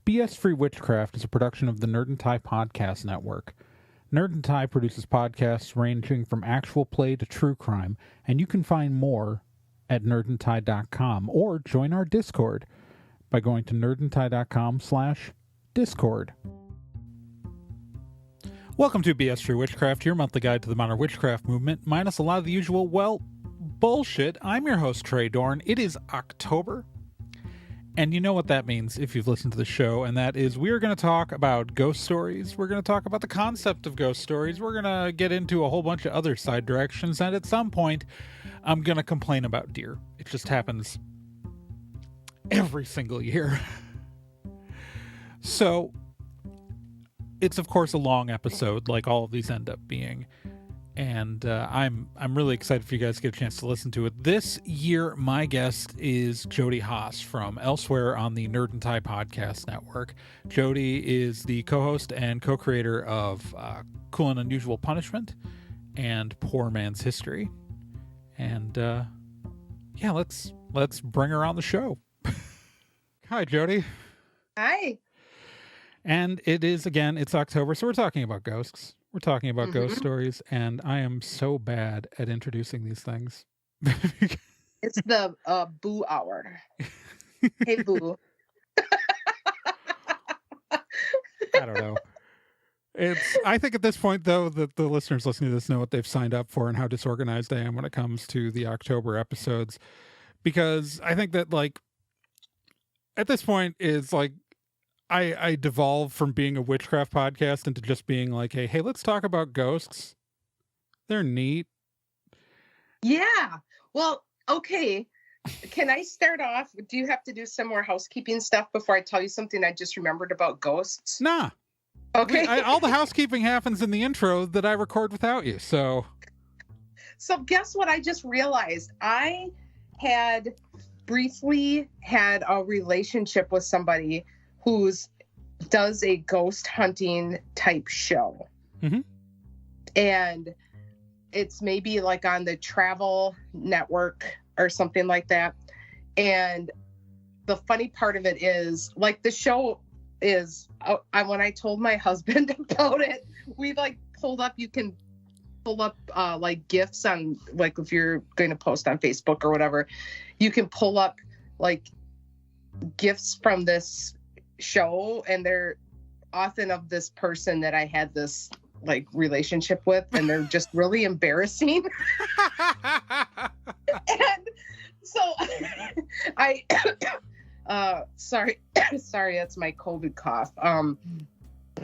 BS-Free Witchcraft is a production of the Nerd and Tie Podcast Network. Nerd and Tie produces podcasts ranging from actual play to true crime, and you can find more at nerdandtie.com or join our Discord by going to nerdandtie.com/Discord. Welcome to BS-Free Witchcraft, your monthly guide to the modern witchcraft movement, minus a lot of the usual, bullshit. I'm your host, Trae Dorn. It is October. And you know what that means if you've listened to the show, and that is we are going to talk about ghost stories. We're going to talk about the concept of ghost stories. We're going to get into a whole bunch of other side directions, and at some point, I'm going to complain about deer. It just happens every single year. So, it's of course a long episode, like all of these end up being. And I'm really excited for you guys to get a chance to listen to it. This year, my guest is Jodie Haas from elsewhere on the Nerd and Tie Podcast Network. Jodie is the co-host and co-creator of Cool and Unusual Punishment and Poor Man's History. And yeah, let's bring her on the show. Hi, Jodie. Hi. And it's October, so we're talking about ghosts. We're talking about ghost stories, and I am so bad at introducing these things. It's the boo hour. Hey, boo. I don't know. I think at this point, though, that the listeners listening to this know what they've signed up for and how disorganized I am when it comes to the October episodes. Because I think that, like, at this point, is like, I devolved from being a witchcraft podcast into just being like, hey, let's talk about ghosts. They're neat. Yeah. Well, okay. Can I start off? Do you have to do some more housekeeping stuff before I tell you something I just remembered about ghosts? Nah. Okay. All the housekeeping happens in the intro that I record without you. So guess what I just realized? I had briefly had a relationship with somebody who's does a ghost hunting type show. Mm-hmm. And it's maybe like on the Travel Network or something like that. And the funny part of it is, like, the show is, when I told my husband about it, we like pulled up, you can pull up like GIFs on, like, if you're going to post on Facebook or whatever, you can pull up like GIFs from this show, and they're often of this person that I had this like relationship with, and they're just really embarrassing. And so I sorry, that's my COVID cough.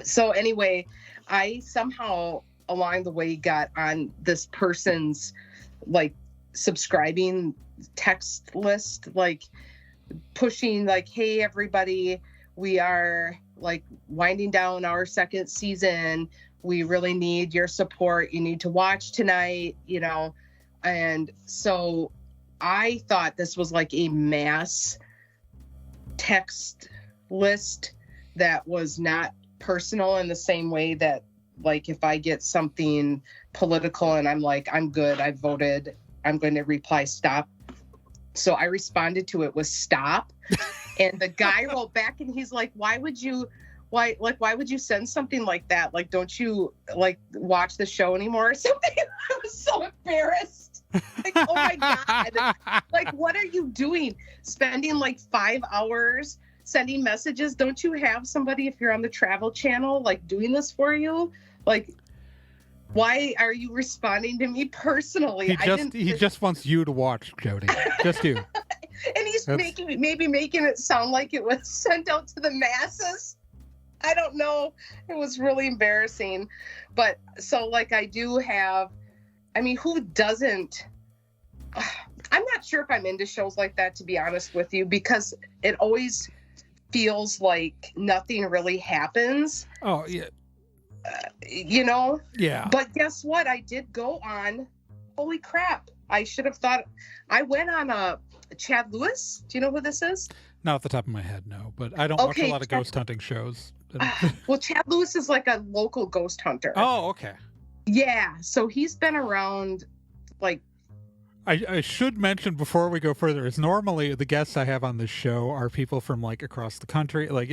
So anyway, I somehow along the way got on this person's like subscribing text list, like pushing like, hey everybody, we are like winding down our second season. We really need your support. You need to watch tonight, you know? And so I thought this was like a mass text list that was not personal in the same way that, like, if I get something political and I'm like, I'm good, I voted, I'm going to reply stop. So I responded to it with stop. And the guy wrote back and he's like, why would you send something like that? Like, don't you like watch the show anymore or something? I was so embarrassed. Like, oh my God. Like, what are you doing? Spending like 5 hours sending messages? Don't you have somebody, if you're on the Travel Channel, like doing this for you? Like, why are you responding to me personally? He just wants you to watch, Jodie. Just you. And he's making it sound like it was sent out to the masses. I don't know. It was really embarrassing. But so, like, I do have, I mean, who doesn't? I'm not sure if I'm into shows like that, to be honest with you, because it always feels like nothing really happens. Oh, yeah. You know? Yeah. But guess what? I did go on, holy crap. I should have thought, I went on a Chad Lewis. Do you know who this is? Not off the top of my head, no. But I don't watch a lot of ghost hunting shows. Well, Chad Lewis is like a local ghost hunter. Oh, okay. Yeah. So he's been around, like, I should mention before we go further is normally the guests I have on this show are people from like across the country. Like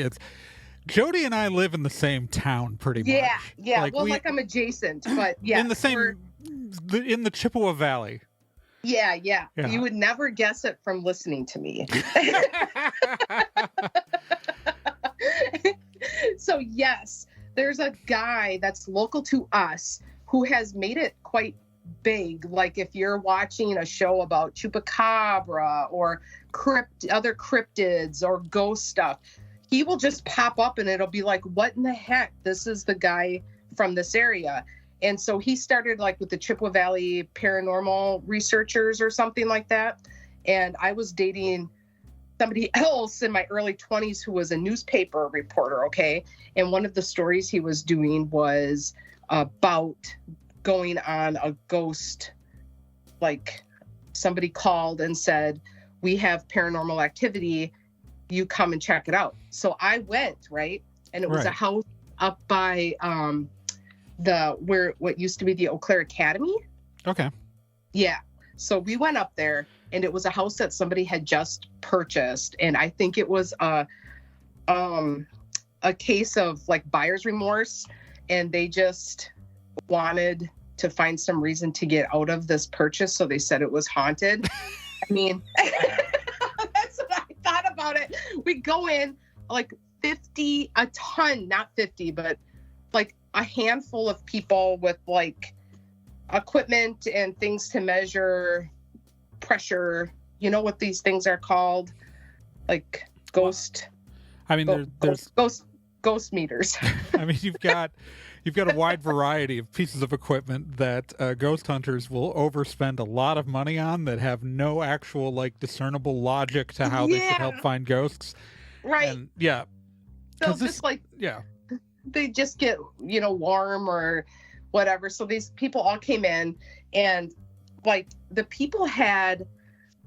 Jodie and I live in the same town pretty much. Yeah. Like I'm adjacent, but yeah. In the same, in the Chippewa Valley. Yeah. You would never guess it from listening to me. So yes, there's a guy that's local to us who has made it quite big. Like if you're watching a show about chupacabra or other cryptids or ghost stuff, he will just pop up and it'll be like, what in the heck? This is the guy from this area. And so he started like with the Chippewa Valley paranormal researchers or something like that. And I was dating somebody else in my early 20s who was a newspaper reporter, okay? And one of the stories he was doing was about going on a ghost, like somebody called and said, we have paranormal activity, you come and check it out. So I went, right? And it was a house up by what used to be the Eau Claire Academy. Okay. Yeah. So we went up there and it was a house that somebody had just purchased. And I think it was a case of like buyer's remorse. And they just wanted to find some reason to get out of this purchase. So they said it was haunted. I mean, that's what I thought about it. We go in like 50, a ton, not 50, but like a handful of people with like equipment and things to measure pressure. You know what these things are called? Like ghost. I mean, there's ghost meters. I mean, you've got a wide variety of pieces of equipment that ghost hunters will overspend a lot of money on that have no actual like discernible logic to how they should help find ghosts. Right. And, yeah. So just they just get, warm or whatever. So these people all came in and like the people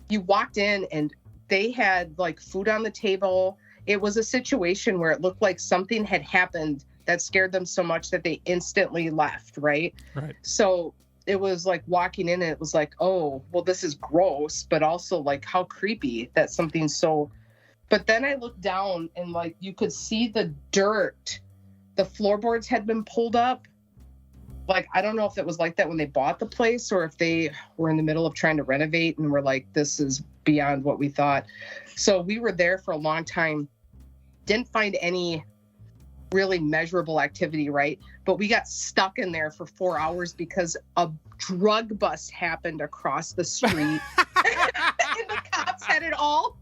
you walked in and they had like food on the table. It was a situation where it looked like something had happened that scared them so much that they instantly left, right? Right. So it was like walking in and it was like, oh, well, this is gross, but also like how creepy that something's so... But then I looked down and like you could see the dirt. The floorboards had been pulled up. Like, I don't know if it was like that when they bought the place or if they were in the middle of trying to renovate and were like, this is beyond what we thought. So we were there for a long time. Didn't find any really measurable activity, right? But we got stuck in there for 4 hours because a drug bust happened across the street. And the cops had it all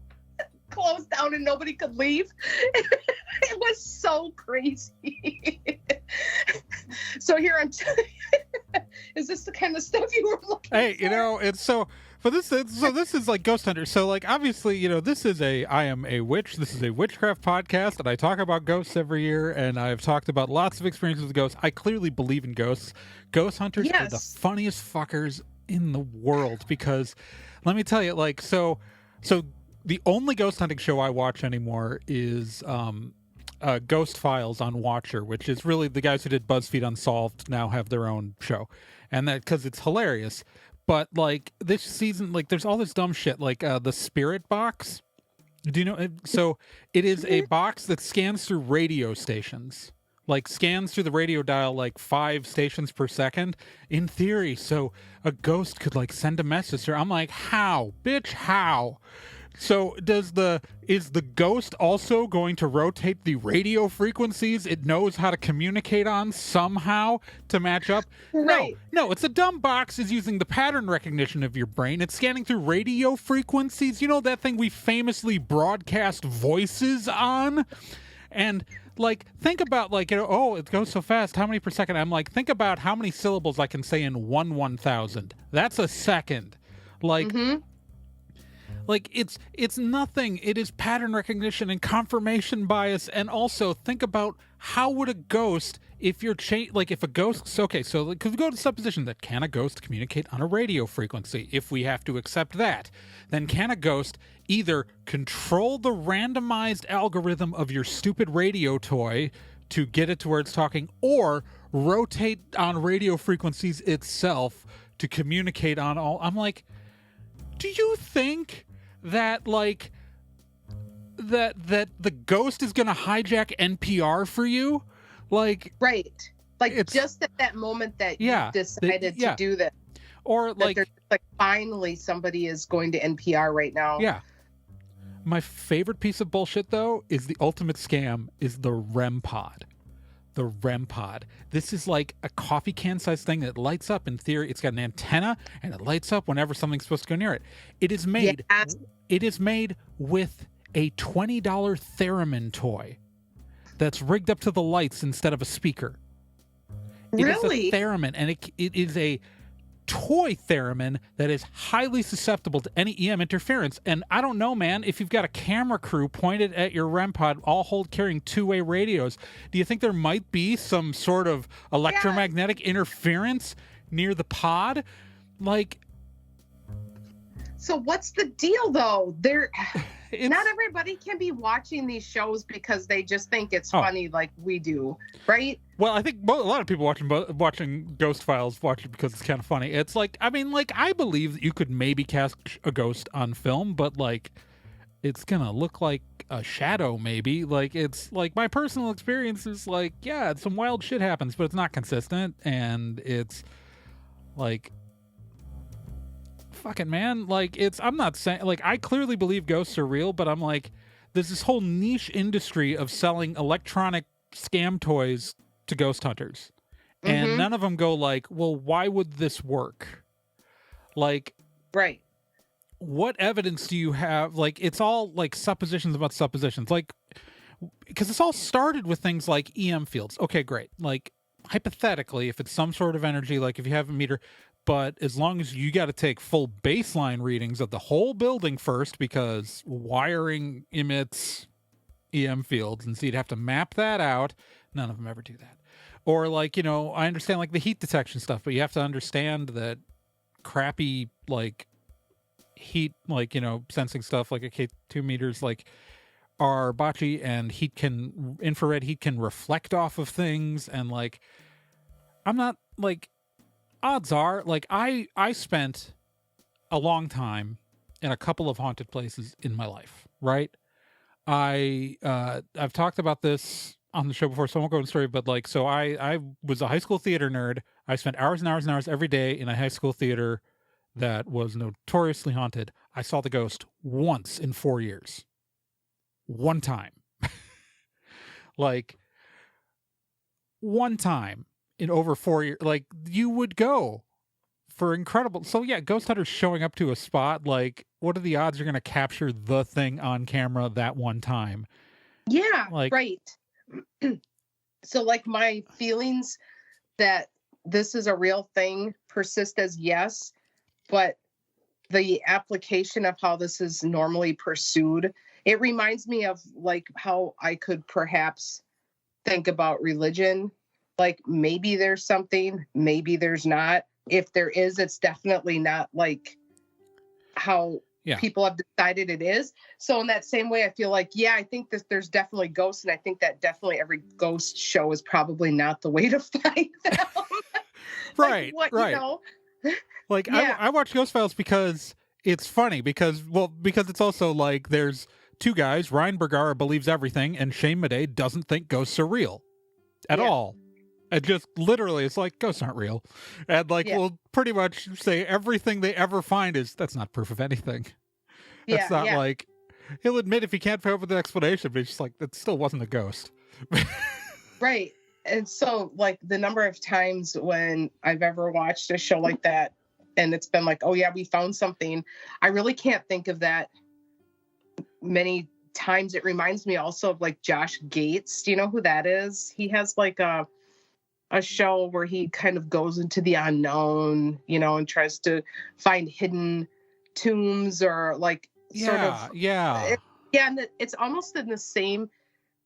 closed down and nobody could leave. It was so crazy. So here is this the kind of stuff you were looking for? It's so... But this is like Ghost Hunters. So like obviously, this is I am a witch. This is a witchcraft podcast, and I talk about ghosts every year, and I've talked about lots of experiences with ghosts. I clearly believe in ghosts. Ghost hunters are the funniest fuckers in the world because let me tell you, like so the only ghost hunting show I watch anymore is Ghost Files on Watcher, which is really the guys who did BuzzFeed Unsolved now have their own show, and that because it's hilarious. But like this season, like there's all this dumb shit, like the Spirit Box. Do you know? So it is a box that scans through radio stations, like scans through the radio dial, like 5 stations per second. In theory, so a ghost could like send a message. Or I'm like, how, bitch, how? So is the ghost also going to rotate the radio frequencies it knows how to communicate on somehow to match up? Right. No, it's a dumb box is using the pattern recognition of your brain. It's scanning through radio frequencies. You know that thing we famously broadcast voices on? And like think about like it goes so fast, how many per second? I'm like, think about how many syllables I can say in 1/1000. That's a second. Like Like it's nothing. It is pattern recognition and confirmation bias. And also think about how would a ghost, if you're if a ghost, so because we go to the supposition that can a ghost communicate on a radio frequency? If we have to accept that, then can a ghost either control the randomized algorithm of your stupid radio toy to get it to where it's talking, or rotate on radio frequencies itself to communicate on all? I'm like, do you think that that the ghost is going to hijack NPR for you. Like, right. Like just at that moment that you decided to do that. Or like finally somebody is going to NPR right now. Yeah. My favorite piece of bullshit though is the ultimate scam is the REM pod. The REM pod. This is like a coffee can sized thing that lights up in theory. It's got an antenna and it lights up whenever something's supposed to go near it. It is made with a $20 theremin toy that's rigged up to the lights instead of a speaker. Really? It is a theremin, and it is a toy theremin that is highly susceptible to any EM interference. And I don't know, man, if you've got a camera crew pointed at your REM pod, all carrying two-way radios, do you think there might be some sort of electromagnetic interference near the pod? Like, so what's the deal though? Not everybody can be watching these shows because they just think it's funny like we do, right? Well, I think a lot of people watching Ghost Files watch it because it's kind of funny. It's like, I mean, like, I believe that you could maybe cast a ghost on film, but like, it's gonna look like a shadow maybe. Like, it's like my personal experience is like, yeah, some wild shit happens, but it's not consistent, and it's like, fucking man, like, I'm not saying, like, I clearly believe ghosts are real, but I'm like, there's this whole niche industry of selling electronic scam toys to ghost hunters, and none of them go like, well, why would this work? Like, right, what evidence do you have? Like, it's all like suppositions about suppositions, like, because it's all started with things like EM fields. Okay, great. Like, hypothetically, if it's some sort of energy, like if you have a meter, but as long as you got to take full baseline readings of the whole building first, because wiring emits EM fields, and so you'd have to map that out. None of them ever do that. Or like, you know, I understand like the heat detection stuff, but you have to understand that crappy like heat, like, you know, sensing stuff like a K2 meters like are botchy, and infrared heat can reflect off of things, and like, I'm not like, odds are, like, I spent a long time in a couple of haunted places in my life, right? I've talked about this on the show before, so I won't go into the story, but like, so I was a high school theater nerd. I spent hours and hours and hours every day in a high school theater that was notoriously haunted. I saw the ghost once in 4 years. One time. Like, one time in over 4 years. Like, you would go for incredible. So yeah, ghost hunters showing up to a spot, like, what are the odds you're going to capture the thing on camera that one time? Yeah, like, right. So like, my feelings that this is a real thing persist as yes, but the application of how this is normally pursued, it reminds me of like how I could perhaps think about religion. Like, maybe there's something, maybe there's not. If there is, it's definitely not like how people have decided it is. So in that same way, I feel like, yeah, I think that there's definitely ghosts, and I think that definitely every ghost show is probably not the way to find them. Right, like, right. You know? Like, yeah. I watch Ghost Files because it's funny, because it's also like, there's two guys, Ryan Bergara believes everything, and Shane Madej doesn't think ghosts are real at all. And just literally, it's like, ghosts aren't real. And like, we'll pretty much say everything they ever find that's not proof of anything. That's not like, he'll admit if he can't come up with an explanation, but he's just like, that still wasn't a ghost. Right. And so like, the number of times when I've ever watched a show like that, and it's been like, oh yeah, we found something, I really can't think of that many times. It reminds me also of like Josh Gates. Do you know who that is? He has like a show where he kind of goes into the unknown, you know, and tries to find hidden tombs or like sort of. And it's almost in the same,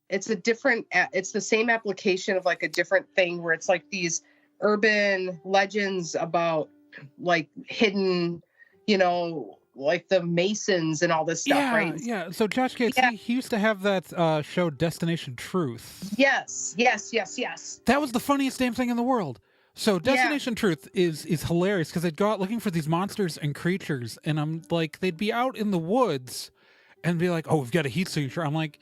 it's the same application of like a different thing where it's like these urban legends about like hidden, you know, like the Masons and all this stuff, right? Yeah. So Josh Gates, he used to have that show Destination Truth. Yes. That was the funniest damn thing in the world. So Destination Truth is hilarious, because they'd go out looking for these monsters and creatures, and I'm like, they'd be out in the woods, and be like, oh, we've got a heat signature. I'm like,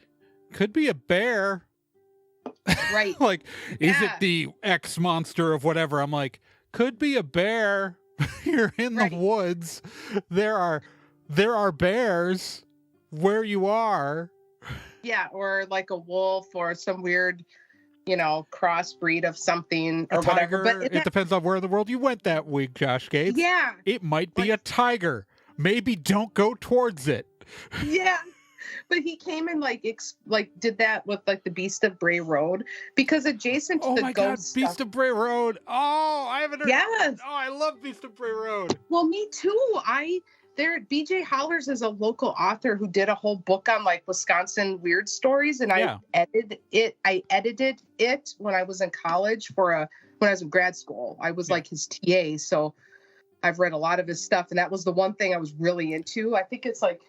could be a bear. Right. Like, is it Yeah. the X monster of whatever? I'm like, could be a bear. You're in the Right. woods. There are bears where you are. Yeah, or like a wolf or some weird, crossbreed of something or A tiger. whatever. But It depends on where in the world you went that week, Josh Gates. yeah, It might be like, a tiger. Maybe don't go towards it. yeah. But he came and did that with like the Beast of Bray Road, because adjacent to Oh the my God, ghost Beast stuff. of Bray Road. Oh, I haven't heard. Yes. Oh, I love Beast of Bray Road. Well, me too. BJ Hollers is a local author who did a whole book on like Wisconsin weird stories, and Yeah. I edited it when I was in college when I was in grad school. I was like his TA, so I've read a lot of his stuff, and that was the one thing I was really into. I think it's like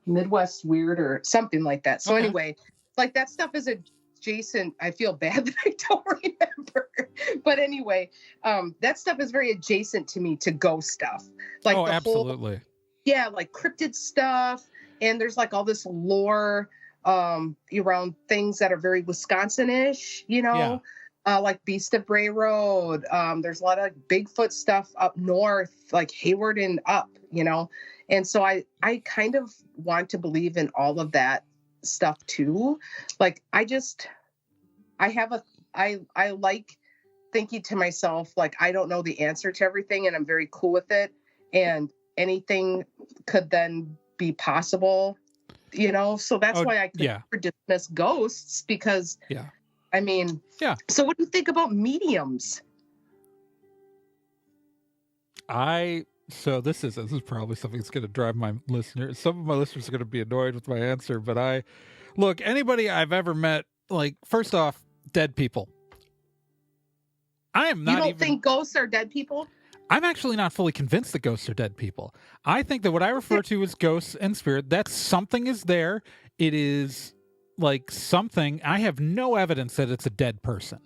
Midwest weird or something like that. So anyway, like that stuff is adjacent. I feel bad that I don't remember, but anyway, that stuff is very adjacent to me, to ghost stuff. Like absolutely. Like cryptid stuff, and there's like all this lore around things that are very Wisconsin-ish, like Beast of Bray Road. There's a lot of Bigfoot stuff up north, like Hayward and up, and so I kind of want to believe in all of that stuff too. Like I like thinking to myself, like, I don't know the answer to everything, and I'm very cool with it, and anything could then be possible, so that's why I could never dismiss ghosts, because I mean, so what do you think about mediums? So this is probably something that's going to drive my listeners. Some of my listeners are going to be annoyed with my answer, but look, anybody I've ever met, like, first off, dead people. I am not. You don't think ghosts are dead people? I'm actually not fully convinced that ghosts are dead people. I think that what I refer to as ghosts and spirit, that something is there. It is like something. I have no evidence that it's a dead person.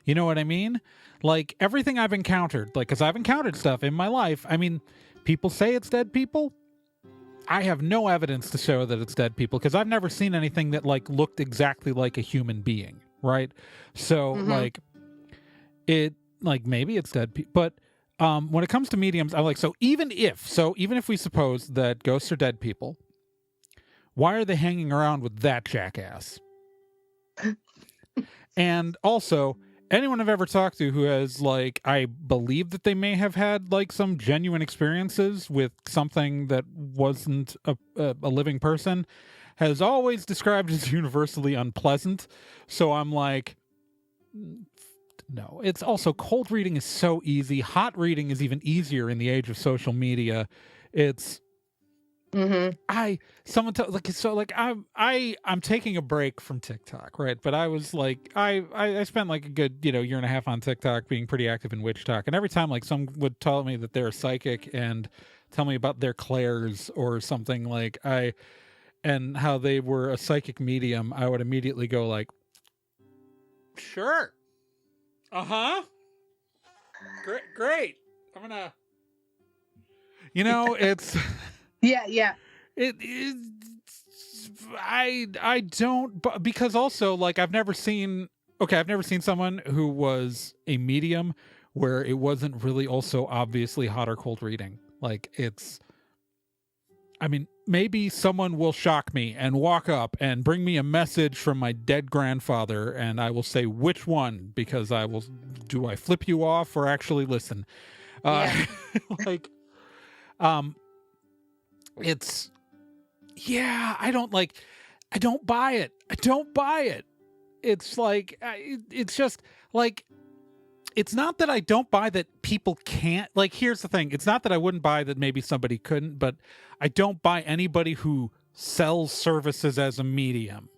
You know what I mean? Like everything I've encountered, like, because I've encountered stuff in my life. I mean, people say it's dead people. I have no evidence to show that it's dead people, because I've never seen anything that like looked exactly like a human being, right? So like it, like maybe it's dead people, but when it comes to mediums, I'm like, even if we suppose that ghosts are dead people, why are they hanging around with that jackass? And also, anyone I've ever talked to who has, like, I believe that they may have had like some genuine experiences with something that wasn't a living person, has always described as universally unpleasant. So I'm like, no. It's also, cold reading is so easy. Hot reading is even easier in the age of social media. It's I'm taking a break from TikTok, right? But I was like, I spent like a good, year and a half on TikTok, being pretty active in witch talk. And every time like someone would tell me that they're a psychic and tell me about their clairs or something, like and how they were a psychic medium, I would immediately go like, sure. Great. I'm gonna, it's yeah. It is. I don't, because also, like, I've never seen someone who was a medium where it wasn't really also obviously hot or cold reading. Like, I mean, maybe someone will shock me and walk up and bring me a message from my dead grandfather, and I will say which one, because do I flip you off or actually listen? Like, it's, I don't buy it. It's like, it's just like, it's not that I don't buy that people can't, like, here's the thing. It's not that I wouldn't buy that maybe somebody couldn't, but I don't buy anybody who sells services as a medium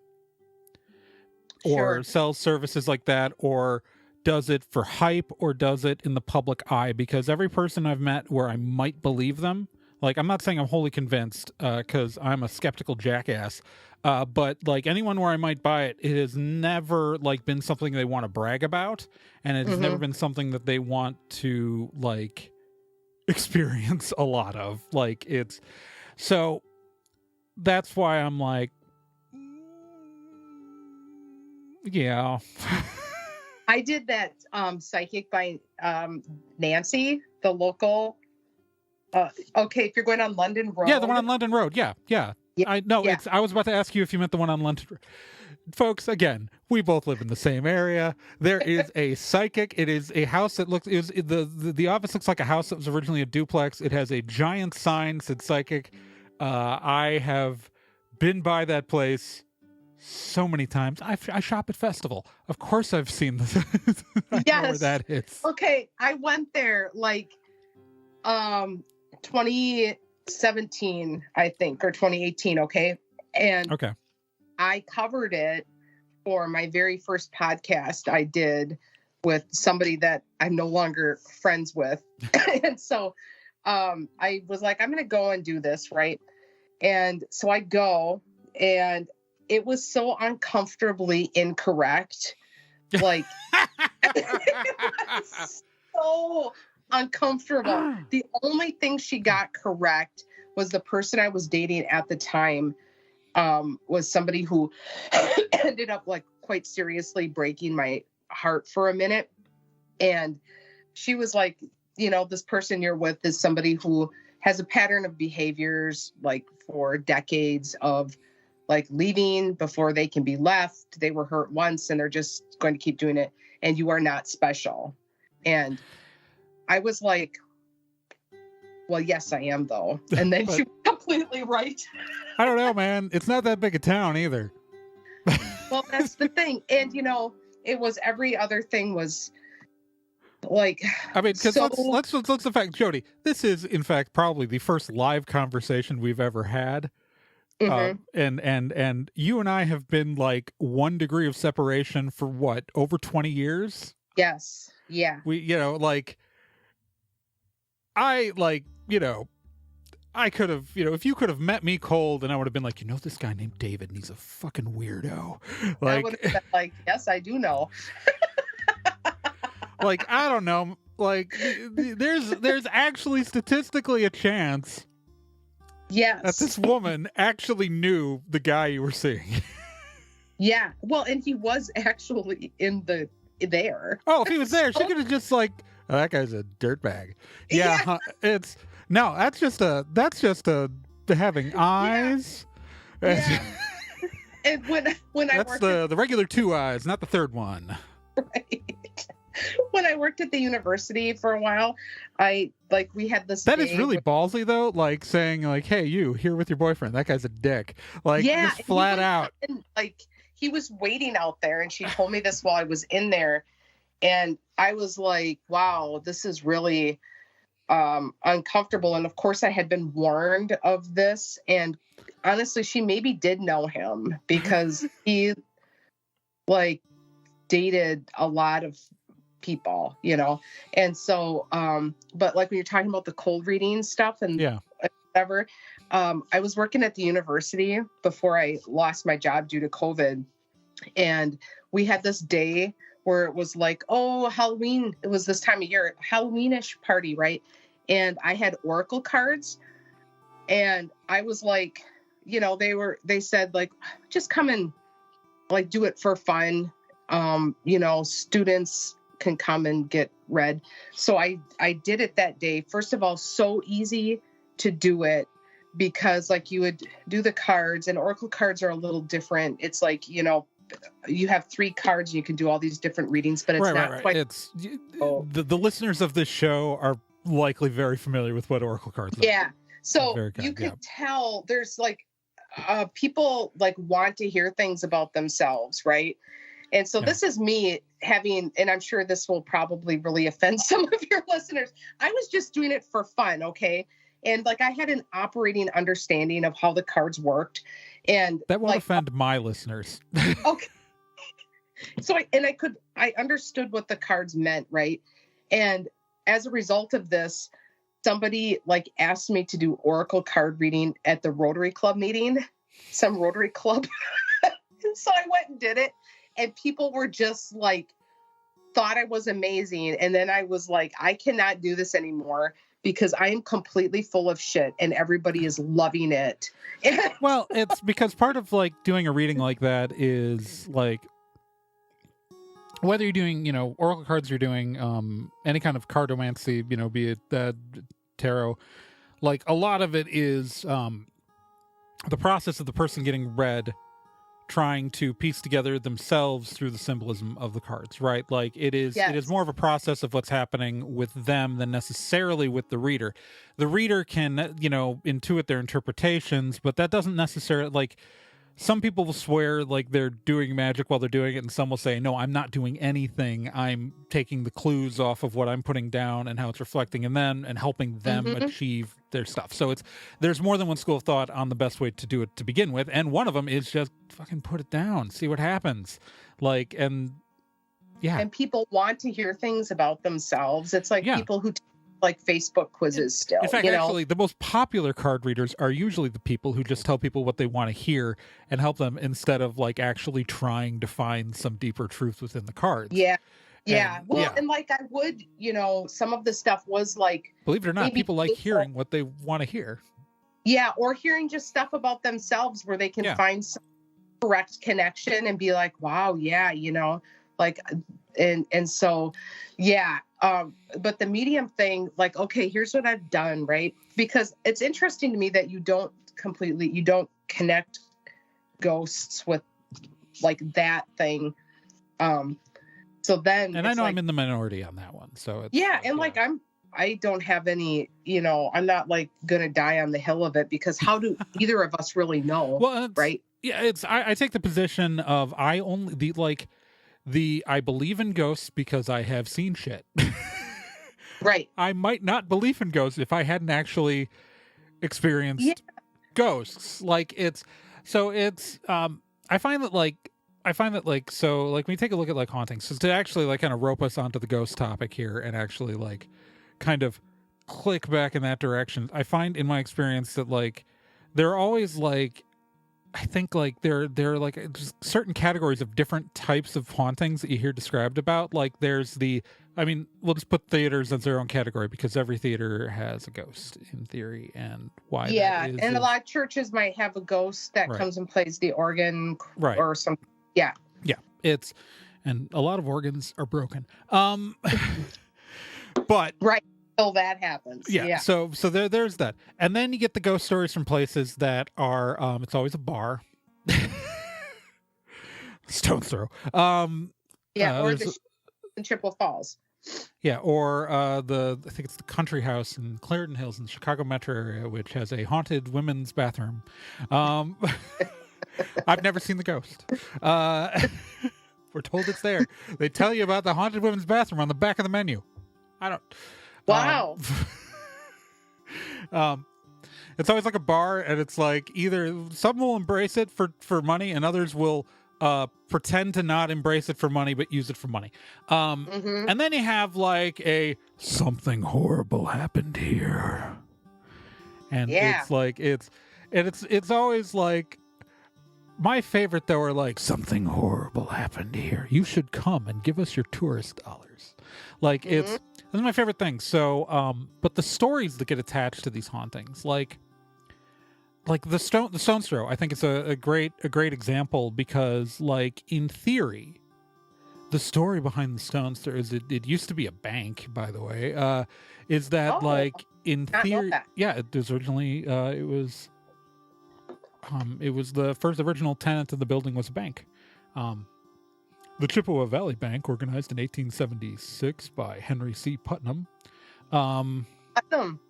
or sells services like that, or does it for hype, or does it in the public eye, because every person I've met where I might believe them, like, I'm not saying I'm wholly convinced, because I'm a skeptical jackass, but like anyone where I might buy it, it has never like been something they want to brag about, and it's never been something that they want to like experience a lot of. Like, it's so that's why I'm like, yeah. I did that psychic by Nancy, the local. Okay, if you're going on London Road. Yeah, the one on London Road. Yeah. I was about to ask you if you meant the one on London Road. Folks, again, we both live in the same area. There is a psychic. It is a house that looks. The office looks like a house that was originally a duplex. It has a giant sign said psychic. I have been by that place so many times. I shop at Festival. Of course, I've seen this. I know where that is. Okay, I went there like 2017, I think, or 2018. Okay, and okay. I covered it for my very first podcast I did with somebody that I'm no longer friends with. And so I was like, I'm going to go and do this, right? And so I go, and it was so uncomfortably incorrect. Like, it was so uncomfortable. The only thing she got correct was the person I was dating at the time was somebody who ended up like quite seriously breaking my heart for a minute. And she was like, this person you're with is somebody who has a pattern of behaviors like for decades of like leaving before they can be left. They were hurt once and they're just going to keep doing it. And you are not special. And I was like, well, yes, I am though. And then she was completely right. I don't know, man. It's not that big a town either. Well, that's the thing. And, it was every other thing was like, I mean, because let's the fact, Jodie, this is in fact probably the first live conversation we've ever had. Mm-hmm. And you and I have been like 1 degree of separation for what, over 20 years? Yes. Yeah. I could have, if you could have met me cold, and I would have been like, this guy named David, and he's a fucking weirdo. Like, I would have been like, yes, I do know. Like, I don't know. Like, there's actually statistically a chance. Yes. That this woman actually knew the guy you were seeing. Yeah. Well, and he was actually there. Oh, if he was there, she could have just like, oh, that guy's a dirtbag. Yeah. That's just having eyes. Yeah. And when I worked the regular 2 eyes, not the third one. Right. When I worked at the university for a while, we had this. That is really ballsy though, like saying like, "Hey, you here with your boyfriend? That guy's a dick." Like, just flat out. Like he was waiting out there, and she told me this while I was in there, and I was like, "Wow, this is really." Uncomfortable. And of course I had been warned of this, and honestly she maybe did know him because he like dated a lot of people, and so but like when you're talking about the cold reading stuff and whatever, I was working at the university before I lost my job due to COVID, and we had this day where it was like, oh, Halloween. It was this time of year, Halloweenish party, right? And I had oracle cards, and I was like, they said like, just come and like do it for fun. Students can come and get read. So I did it that day. First of all, so easy to do it because like you would do the cards, and oracle cards are a little different. It's like, you have 3 cards and you can do all these different readings, but it's not quite. It's the listeners of this show are likely very familiar with what oracle cards are. Yeah. So you can tell there's like people like want to hear things about themselves, right? And so this is me having, and I'm sure this will probably really offend some of your listeners. I was just doing it for fun, okay? And like I had an operating understanding of how the cards worked. And that won't offend my listeners. Okay. So I understood what the cards meant, right? And as a result of this, somebody like asked me to do oracle card reading at the Rotary Club meeting, some Rotary Club. So I went and did it, and people were just like, thought I was amazing. And then I was like, I cannot do this anymore because I am completely full of shit and everybody is loving it. Well, it's because part of like doing a reading like that is like, whether you're doing, oracle cards, you're doing any kind of cardomancy, be it tarot, like a lot of it is the process of the person getting read, trying to piece together themselves through the symbolism of the cards, right? Like it is more of a process of what's happening with them than necessarily with the reader. The reader can, intuit their interpretations, but that doesn't necessarily, like, some people will swear like they're doing magic while they're doing it, and some will say, no, I'm not doing anything. I'm taking the clues off of what I'm putting down and how it's reflecting in them and helping them achieve their stuff. So there's more than one school of thought on the best way to do it to begin with, and one of them is just fucking put it down, see what happens. Like, and yeah. And people want to hear things about themselves. It's like people who like Facebook quizzes still. In fact, actually, the most popular card readers are usually the people who just tell people what they want to hear and help them instead of like actually trying to find some deeper truth within the cards. Yeah. And like I would, some of the stuff was like, believe it or not, people like hearing what they want to hear. Yeah, or hearing just stuff about themselves where they can find some correct connection and be like, wow, like, and so, but the medium thing, like, okay, here's what I've done, right? Because it's interesting to me that you don't connect ghosts with like that thing. So then, and I know I'm in the minority on that one. So I don't have any, I'm not like gonna die on the hill of it, because how do either of us really know? Well, right? Yeah, I take the position of I believe in ghosts because I have seen shit. Right. I might not believe in ghosts if I hadn't actually experienced ghosts. Like I find that when you take a look at like hauntings, so to actually like kind of rope us onto the ghost topic here and actually like kind of click back in that direction, I find in my experience that like there are always like, I think like there are like just certain categories of different types of hauntings that you hear described about. Like there's we'll just put theaters as their own category because every theater has a ghost in theory, and why that is. And a lot of churches might have a ghost that comes and plays the organ or something. Yeah. Yeah. And a lot of organs are broken. But right. Till that happens. Yeah. So there's that. And then you get the ghost stories from places that are it's always a bar. Stone's throw. Or the Chippewa Falls. Yeah, or I think it's the Country House in Clarendon Hills in the Chicago metro area, which has a haunted women's bathroom. I've never seen the ghost. We're told it's there. They tell you about the haunted women's bathroom on the back of the menu. I don't. Wow. It's always like a bar, and it's like either some will embrace it for money, and others will pretend to not embrace it for money but use it for money. And then you have like something horrible happened here, and it's like it's always like, my favorite though are like, something horrible happened here, you should come and give us your tourist dollars. Like this is my favorite thing. So but the stories that get attached to these hauntings, like the Stone's Throw, I think it's a great example, because like in theory, the story behind the Stone's Throw is it used to be a bank, by the way. Is that like in theory? Yeah, it was originally it was the first original tenant of the building was a bank. The Chippewa Valley Bank, organized in 1876 by Henry C. Putnam. Putnam.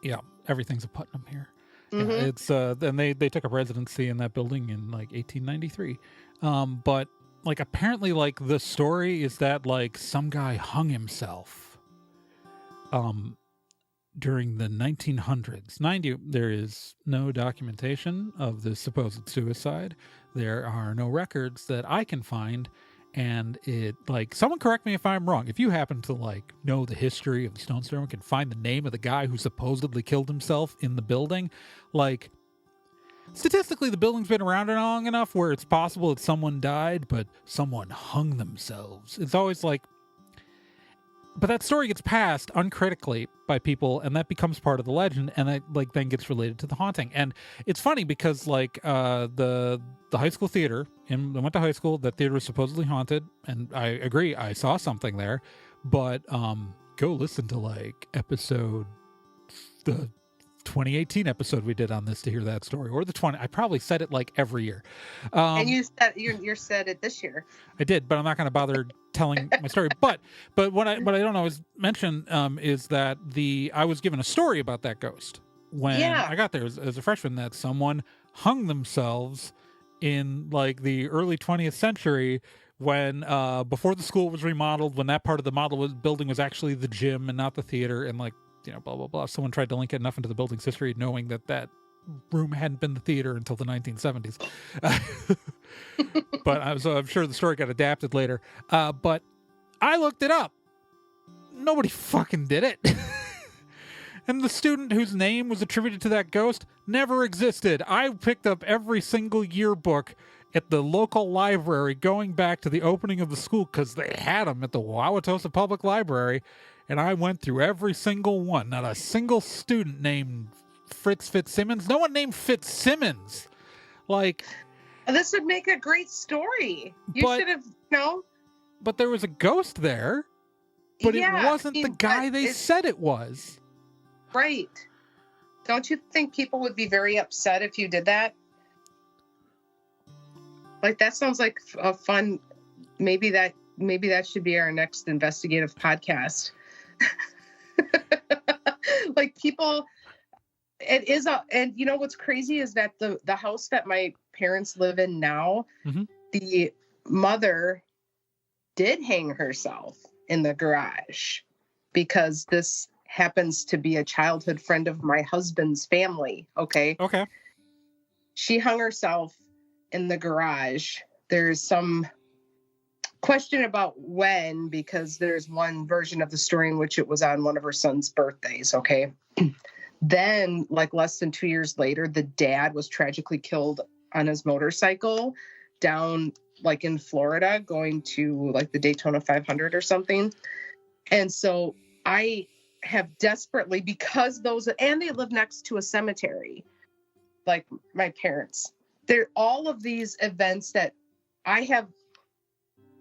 Yeah, everything's a Putnam here. Yeah, it's and they took up residency in that building in like 1893. But like apparently like the story is that like some guy hung himself during the 1900s. Mind you, there is no documentation of the supposed suicide. There are no records that I can find. And it, like, someone correct me if I'm wrong. If you happen to, like, know the history of the Stone's Throw and can find the name of the guy who supposedly killed himself in the building, like, statistically, the building's been around long enough where it's possible that someone died, but someone hung themselves. It's always like, but that story gets passed uncritically by people, and that becomes part of the legend, and that like then gets related to the haunting. And it's funny because like the high school theater, and I went to high school, that theater was supposedly haunted, and I agree, I saw something there. But go listen to like the 2018 episode we did on this to hear that story, or the 20. I probably said it like every year. And you said it this year. I did, but I'm not going to bother telling my story. But what I don't always mention is that I was given a story about that ghost when I got there as a freshman, that someone hung themselves in like the early 20th century when before the school was remodeled, when that part of the building was actually the gym and not the theater, and like, you know, blah blah blah. Someone tried to link it enough into the building's history, knowing that room hadn't been the theater until the 1970s. But I'm sure the story got adapted later. But I looked it up. Nobody fucking did it. And the student whose name was attributed to that ghost never existed. I picked up every single yearbook at the local library going back to the opening of the school, because they had them at the Wauwatosa Public Library, and I went through every single one. Not a single student named Fritz Fitzsimmons. No one named Fitzsimmons. Like, this would make a great story. You should have, But there was a ghost there, but it wasn't the guy they said it was. Right. Don't you think people would be very upset if you did that? Like, that sounds like a fun, maybe that should be our next investigative podcast. Like, people, it is and you know what's crazy is that the house that my parents live in now, the mother did hang herself in the garage, because this happens to be a childhood friend of my husband's family. Okay. She hung herself in the garage. There's some question about when, because there's one version of the story in which it was on one of her son's birthdays. Okay. Then, like less than 2 years later, the dad was tragically killed on his motorcycle down like in Florida, going to like the Daytona 500 or something. And so I have desperately, because and they live next to a cemetery, like my parents. There all of these events that I have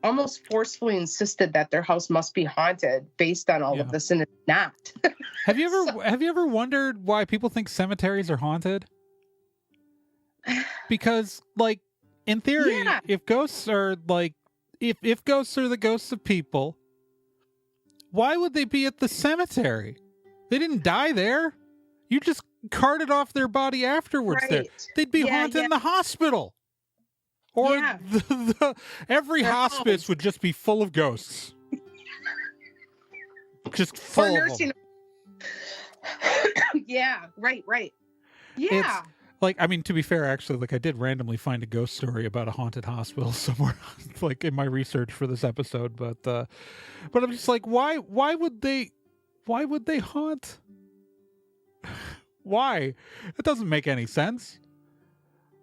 almost forcefully insisted that their house must be haunted based on all of this, and it's not. Have you ever wondered why people think cemeteries are haunted? Because, like, in theory, if ghosts are like, if ghosts are the ghosts of people, why would they be at the cemetery? They didn't die there. You just carted off their body afterwards. Right. There, they'd be haunted in the hospital, or every hospice would just be full of ghosts. Just full of nursing. Yeah, right. Yeah. It's, like, I mean, to be fair, actually, like, I did randomly find a ghost story about a haunted hospital somewhere, like, in my research for this episode. But I'm just like, why would they haunt? Why? It doesn't make any sense.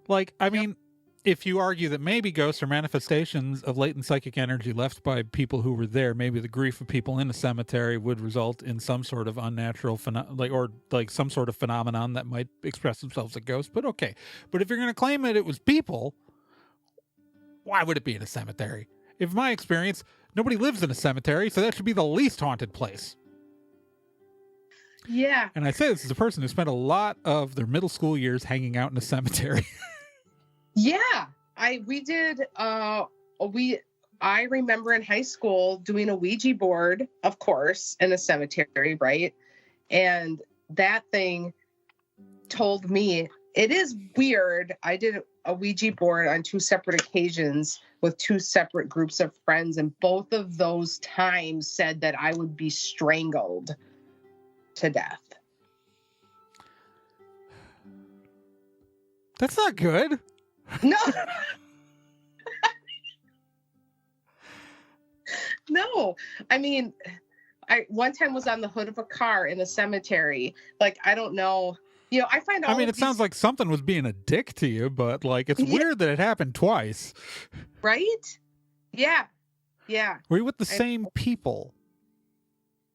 Like, I mean, if you argue that maybe ghosts are manifestations of latent psychic energy left by people who were there, maybe the grief of people in a cemetery would result in some sort of unnatural some sort of phenomenon that might express themselves as ghosts. But okay. But if you're going to claim that it was people, why would it be in a cemetery? In my experience, nobody lives in a cemetery, so that should be the least haunted place. Yeah. And I say this as a person who spent a lot of their middle school years hanging out in a cemetery. Yeah, I remember in high school doing a Ouija board, of course, in a cemetery, right? And that thing told me, it is weird. I did a Ouija board on 2 separate occasions with 2 separate groups of friends, and both of those times said that I would be strangled to death. That's not good. No. No. I mean, I one time was on the hood of a car in a cemetery. Like, I don't know. You know, I find all it sounds like something was being a dick to you, but like, it's weird that it happened twice. Right? Yeah. Yeah. Were you with the same people?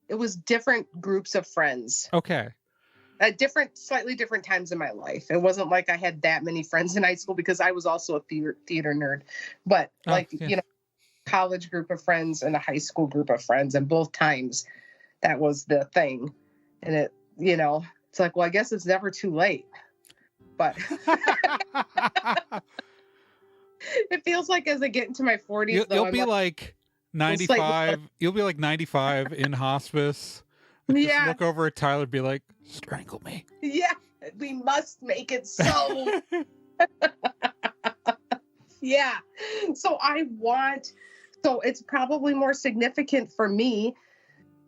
it was different groups of friends Okay. at slightly different times in my life. It wasn't like I had that many friends in high school because I was also a theater nerd, but like, Yeah. college group of friends and a high school group of friends. And both times that was the thing. And it, it's like, well, I guess it's never too late, but it feels like as I get into my 40s, you'll be like 95. You'll be like 95 in hospice. Just look over at Tyler and be like, strangle me. Yeah, we must make it so. Yeah. So it's probably more significant for me,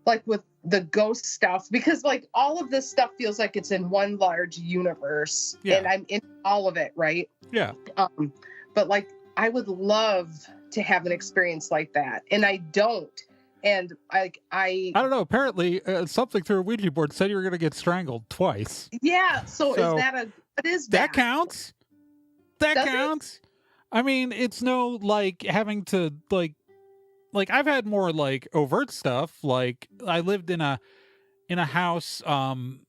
like with the ghost stuff, because like all of this stuff feels like it's in one large universe and I'm in all of it. Right. Yeah. But like, I would love to have an experience like that. And I don't. And I don't know. Apparently something through a Ouija board said you were going to get strangled twice. Yeah. So what is that? That counts. That Does counts. It? I mean, it's no like having to like I've had more like overt stuff. Like I lived in a house, and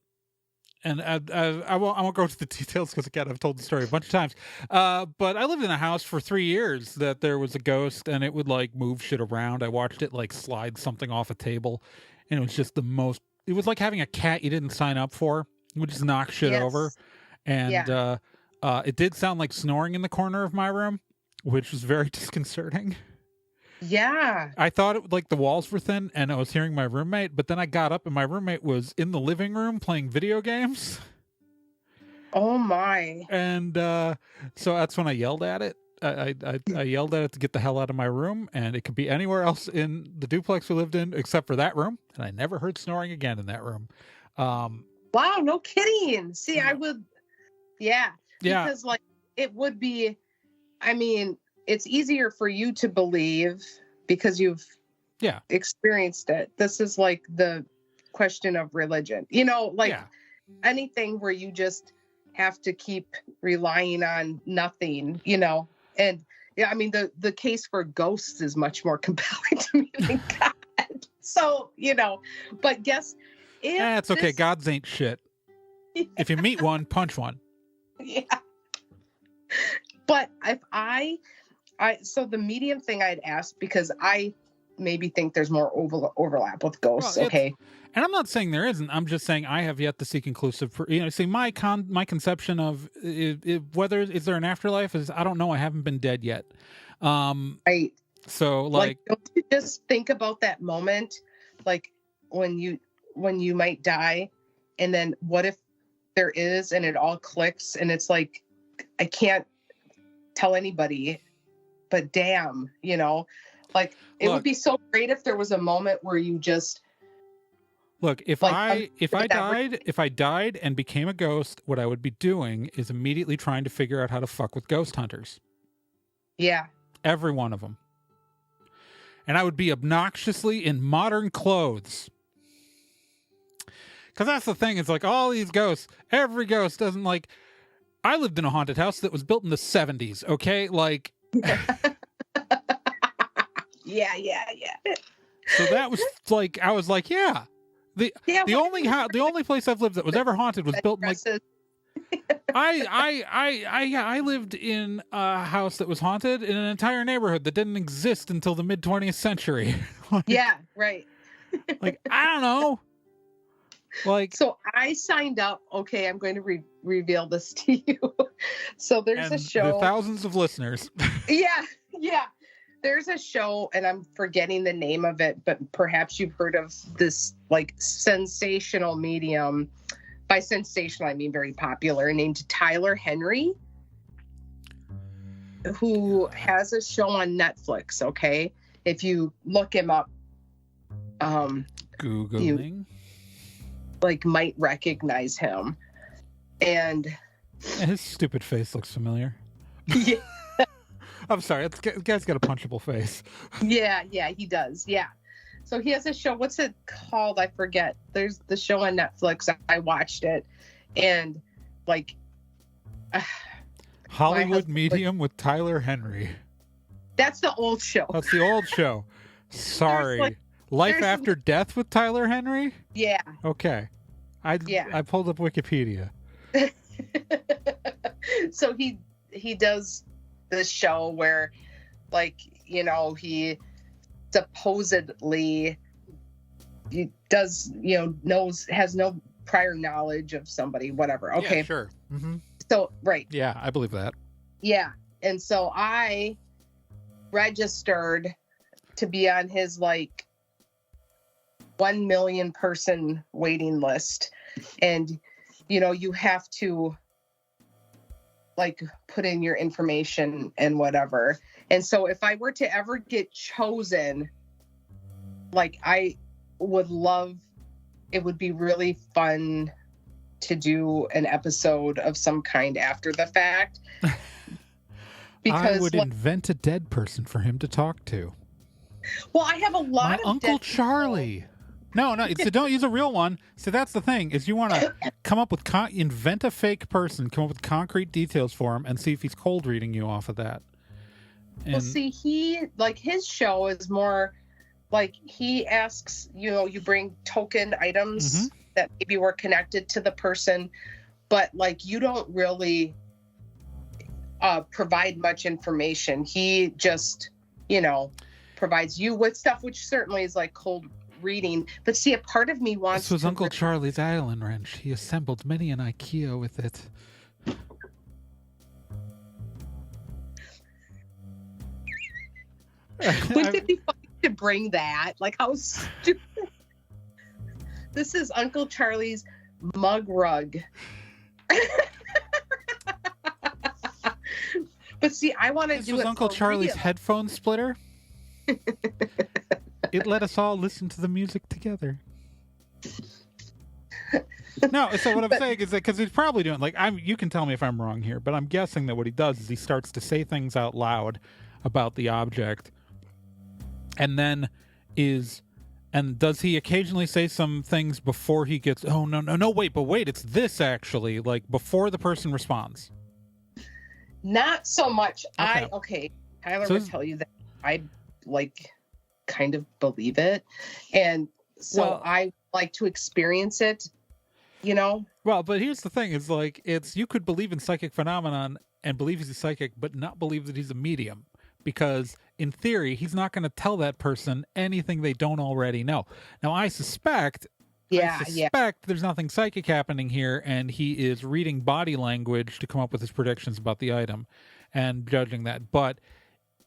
I won't go into the details because again I've told the story a bunch of times. But I lived in a house for 3 years that there was a ghost and it would like move shit around. I watched it like slide something off a table, and it was just the most. It was like having a cat you didn't sign up for. It would just knock shit over, and it did sound like snoring in the corner of my room, which was very disconcerting. Yeah. I thought it like the walls were thin and I was hearing my roommate, but then I got up and my roommate was in the living room playing video games. Oh my. And so that's when I yelled at it. I yelled at it to get the hell out of my room, and it could be anywhere else in the duplex we lived in except for that room. And I never heard snoring again in that room. Wow, no kidding. See, I would, because like it would be, I mean, it's easier for you to believe because you've experienced it. This is like the question of religion, anything where you just have to keep relying on nothing, and I mean, the case for ghosts is much more compelling to me than God. So, but guess it's okay. Gods ain't shit. Yeah. If you meet one, punch one. Yeah. But if so the medium thing I'd ask, because I maybe think there's more overlap with ghosts. Well, okay. And I'm not saying there isn't. I'm just saying I have yet to see conclusive. See, my conception of whether is there an afterlife is I don't know. I haven't been dead yet. Right. So don't you just think about that moment, like when you might die, and then what if there is, and it all clicks, and it's like I can't tell anybody. But damn, like it would be so great if there was a moment where you just look. If I died and became a ghost, what I would be doing is immediately trying to figure out how to fuck with ghost hunters. Yeah, every one of them, and I would be obnoxiously in modern clothes. Because that's the thing. It's like all these ghosts. Every ghost doesn't like. I lived in a haunted house that was built in the 70s. Okay, like. Yeah. So that was like I was like, the only place I've lived that was ever haunted was built in like. I lived in a house that was haunted in an entire neighborhood that didn't exist until the mid 20th century. Like, yeah, right. Like I don't know. Like so I signed up. Okay, I'm going to reveal this to you. So there's a show. Thousands of listeners. Yeah. There's a show, and I'm forgetting the name of it, but perhaps you've heard of this like sensational medium. By sensational, I mean very popular, named Tyler Henry, who has a show on Netflix. Okay, if you look him up, Googling. Like might recognize him, and his stupid face looks familiar. Yeah. I'm sorry, the guy's got a punchable face. Yeah, he does. Yeah, so he has a show. What's it called? I forget. There's the show on Netflix. I watched it, and like Hollywood Medium with Tyler Henry. That's the old show. That's the old show. Sorry. Life There's- After Death with Tyler Henry? Yeah. Okay. I pulled up Wikipedia. So he does this show where, like, you know, he supposedly does, you know, has no prior knowledge of somebody, whatever. Okay. Yeah, sure. Mm-hmm. So, right. Yeah, I believe that. Yeah. And so I registered to be on his like 1 million person waiting list. And, you know, you have to like put in your information and whatever. And so if I were to ever get chosen, like I would love, it would be really fun to do an episode of some kind after the fact. I would invent a dead person for him to talk to. Well, I have a lot My of Uncle dead Charlie. No, so don't use a real one. So that's the thing, is you want to come up with, invent a fake person, come up with concrete details for him, and see if he's cold reading you off of that. And, well, see, his show is more like he asks, you know, you bring token items that maybe were connected to the person, but like you don't really provide much information. He just, you know, provides you with stuff, which certainly is like cold reading. But see, a part of me wants this was Uncle Charlie's Allen wrench. He assembled many an IKEA with it. Wouldn't it be funny to bring that? Like, how stupid. This is Uncle Charlie's mug rug. But see, I want to do it. This was Uncle Charlie's headphone splitter. It let us all listen to the music together. No, so what I'm saying is that because he's probably doing, like, you can tell me if I'm wrong here, but I'm guessing that what he does is he starts to say things out loud about the object, and then does he occasionally say some things before he gets, oh, no, wait, it's this actually, like before the person responds? Not so much. Tyler would tell you that I like kind of believe it, and so I like to experience it, you know. Well, but here's the thing: is like you could believe in psychic phenomenon and believe he's a psychic, but not believe that he's a medium, because in theory he's not going to tell that person anything they don't already know. Now, I suspect there's nothing psychic happening here, and he is reading body language to come up with his predictions about the item and judging that. But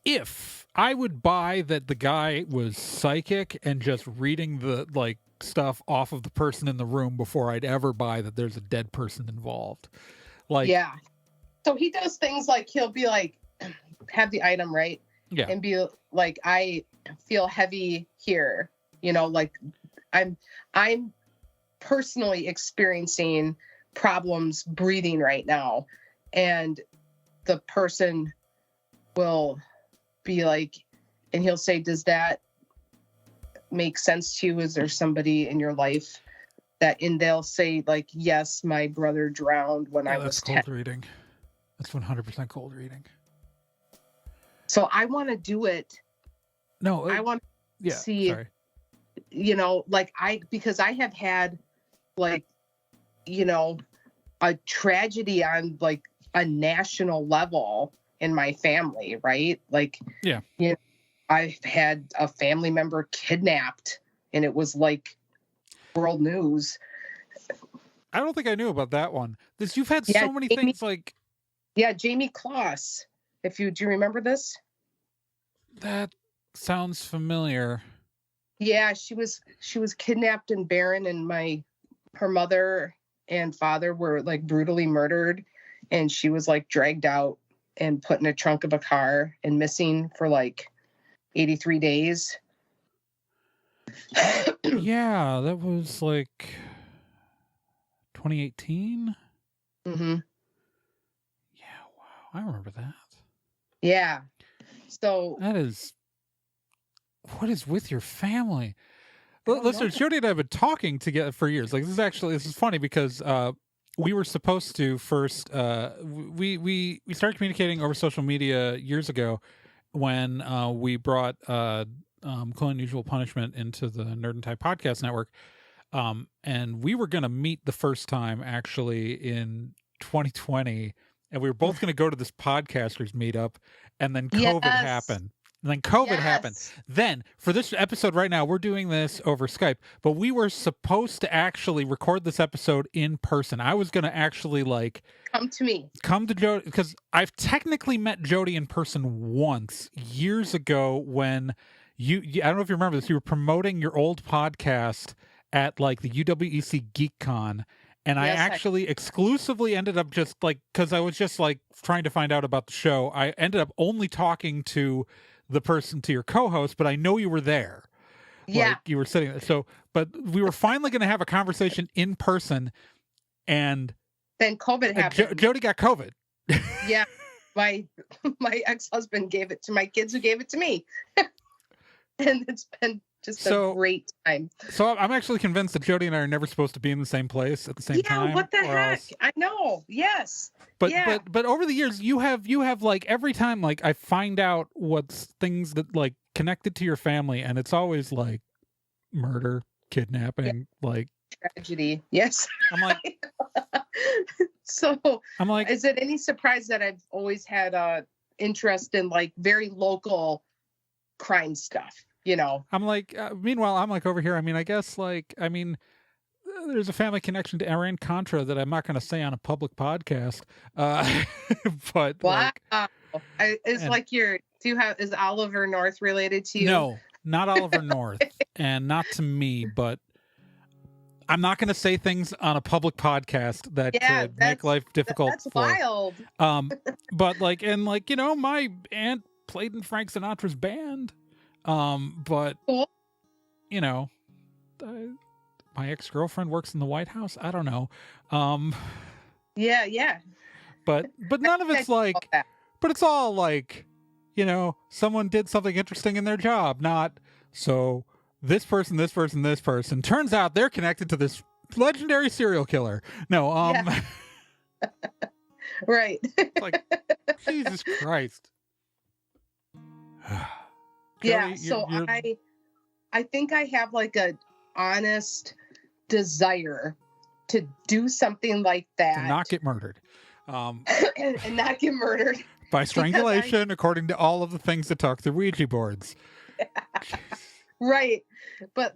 if I would buy that the guy was psychic and just reading the like stuff off of the person in the room before I'd ever buy that there's a dead person involved. Like, yeah. So he does things like he'll be like, have the item, right? Yeah. And be like, I feel heavy here, you know, like I'm personally experiencing problems breathing right now. And the person will be like, and he'll say, does that make sense to you? Is there somebody in your life that, and they'll say like, yes, my brother drowned when I was 10. That's cold reading. That's 100% cold reading. So I want to do it. No, I want to see, you know, like because I have had like, you know, a tragedy on like a national level in my family, right? Like, yeah, you know, I've had a family member kidnapped and it was like world news. I don't think I knew about that one. You've had so many things like. Yeah, Jamie Kloss. Do you remember this? That sounds familiar. Yeah, she was kidnapped in Barron, and her mother and father were like brutally murdered, and she was like dragged out and put in a trunk of a car and missing for like 83 days. Yeah, that was like 2018. Mm-hmm. Yeah, wow, I remember that. Yeah. So that is, what is with your family? Listeners, Jodie and I have been talking together for years. Like, this is funny because we were supposed to first we started communicating over social media years ago when we brought Cool Unusual Punishment into the Nerd and Type Podcast Network. And we were going to meet the first time actually in 2020, and we were both going to go to this podcasters meetup, and then COVID happened. And then COVID happened. Then for this episode right now, we're doing this over Skype, but we were supposed to actually record this episode in person. I was going to actually come to Jodie, because I've technically met Jodie in person once years ago when you I don't know if you remember this, you were promoting your old podcast at the UWEC GeekCon. And I actually exclusively ended up just because I was just trying to find out about the show. I ended up only talking to your co-host, but I know you were there. Yeah. You were sitting there. So, but we were finally going to have a conversation in person, and then COVID happened. Jodie got COVID. Yeah. My ex-husband gave it to my kids, who gave it to me. And it's been just a great time. So I'm actually convinced that Jodie and I are never supposed to be in the same place at the same time. Yeah, what the heck? I know. Yes. But over the years, you have every time I find out what's things that connected to your family, and it's always murder, kidnapping, tragedy. Yes. I'm like, so I'm like, is it any surprise that I've always had interest in very local crime stuff? I'm meanwhile, I'm over here. I guess there's a family connection to Iran Contra that I'm not going to say on a public podcast. But wow. Is Oliver North related to you? No, not Oliver North, and not to me, but I'm not going to say things on a public podcast that could make life difficult. That's wild. But my aunt played in Frank Sinatra's band. But cool. My ex-girlfriend works in the White House. I don't know. Yeah. But none of it's but it's all someone did something interesting in their job. Not so this person. Turns out they're connected to this legendary serial killer. No, right. Jesus Christ. Yeah, so I think I have a honest desire to do something like that. To not get murdered. And not get murdered. By strangulation, according to all of the things that talk through Ouija boards. Yeah. Right. But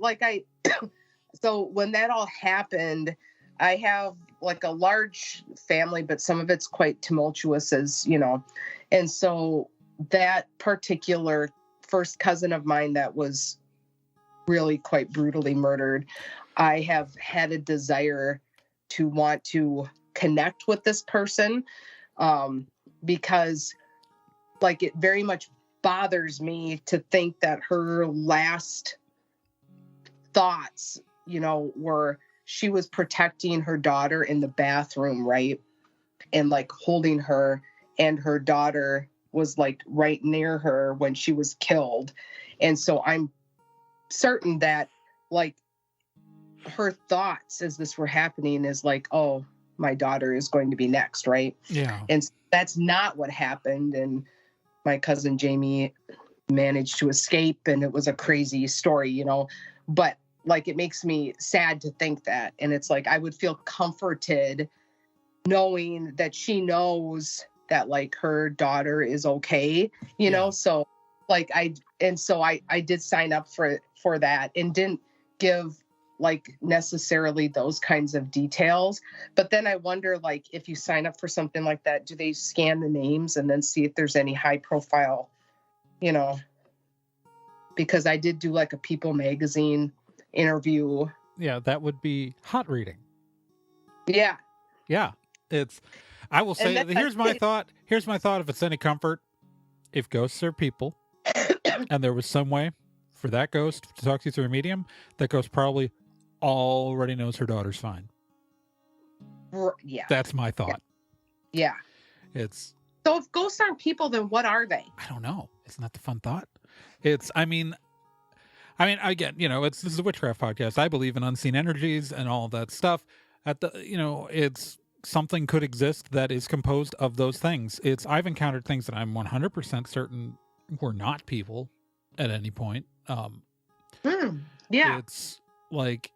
so when that all happened, I have a large family, but some of it's quite tumultuous, and so that particular first cousin of mine that was really quite brutally murdered, I have had a desire to want to connect with this person, because it very much bothers me to think that her last thoughts, were she was protecting her daughter in the bathroom, right? And holding her, and her daughter was right near her when she was killed. And so I'm certain that her thoughts as this were happening is oh, my daughter is going to be next, right? Yeah. And that's not what happened. And my cousin Jamie managed to escape, and it was a crazy story, but it makes me sad to think that. And it's I would feel comforted knowing that she knows that her daughter is okay, so I did sign up for that, and didn't give necessarily those kinds of details. But then I wonder if you sign up for something like that, do they scan the names and then see if there's any high profile, because I did do a People magazine interview. Yeah, that would be hot reading. Yeah. I will say, here's my thought. Here's my thought. If it's any comfort, if ghosts are people, and there was some way for that ghost to talk to you through a medium, that ghost probably already knows her daughter's fine. Yeah. That's my thought. Yeah. So if ghosts aren't people, then what are they? I don't know. Isn't that the fun thought? Again, this is a witchcraft podcast. I believe in unseen energies and all of that stuff. It's something could exist that is composed of those things. I've encountered things that I'm 100% certain were not people at any point. Yeah. It's like,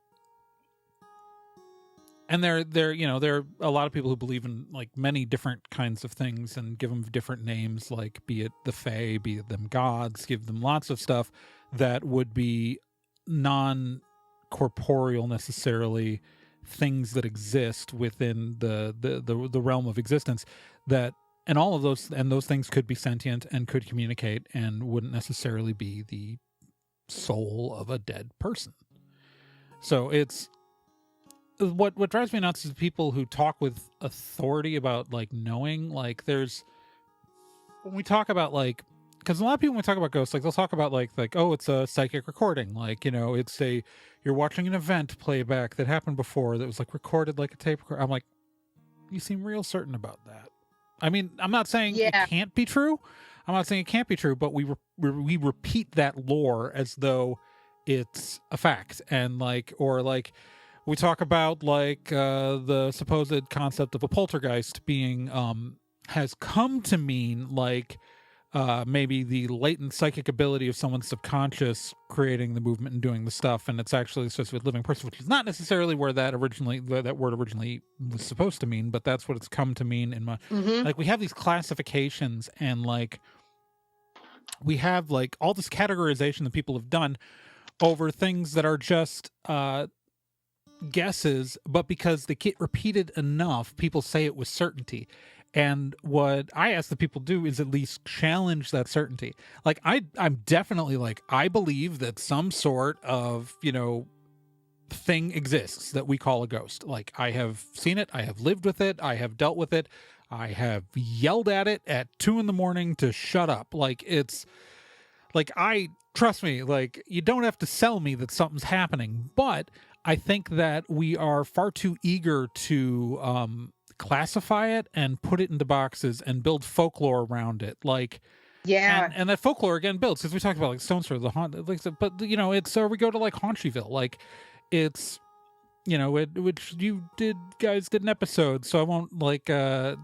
and there are a lot of people who believe in like many different kinds of things and give them different names, like be it the Fae, be it them gods, give them lots of stuff that would be non-corporeal necessarily, things that exist within the realm of existence, that and all of those things could be sentient and could communicate and wouldn't necessarily be the soul of a dead person. So it's what drives me nuts is people who talk with authority about like knowing, like there's when we talk about like, because a lot of people when we talk about ghosts, like they'll talk about like oh, it's a psychic recording, like it's you're watching an event playback that happened before that was like recorded like a tape recorder. I'm like, you seem real certain about that. I mean, I'm not saying it can't be true. I'm not saying it can't be true, but we repeat that lore as though it's a fact. And like, or like we talk about like the supposed concept of a poltergeist being has come to mean like maybe the latent psychic ability of someone's subconscious creating the movement and doing the stuff, and it's actually associated with living person, which is not necessarily where that word originally was supposed to mean, but that's what it's come to mean in my like we have these classifications, and like we have like all this categorization that people have done over things that are just guesses, but because they get repeated enough, people say it with certainty. And what I ask the people do is at least challenge that certainty. Like I'm definitely like, I believe that some sort of, thing exists that we call a ghost. Like I have seen it, I have lived with it, I have dealt with it, I have yelled at it at 2 a.m. to shut up. Like it's like, trust me, like you don't have to sell me that something's happening, but I think that we are far too eager to, classify it and put it into boxes and build folklore around it, like and that folklore again builds, because we talked about like Stone Sort of the haunt, like, but it's we go to like Haunchyville, like it's which you guys did an episode, so I won't like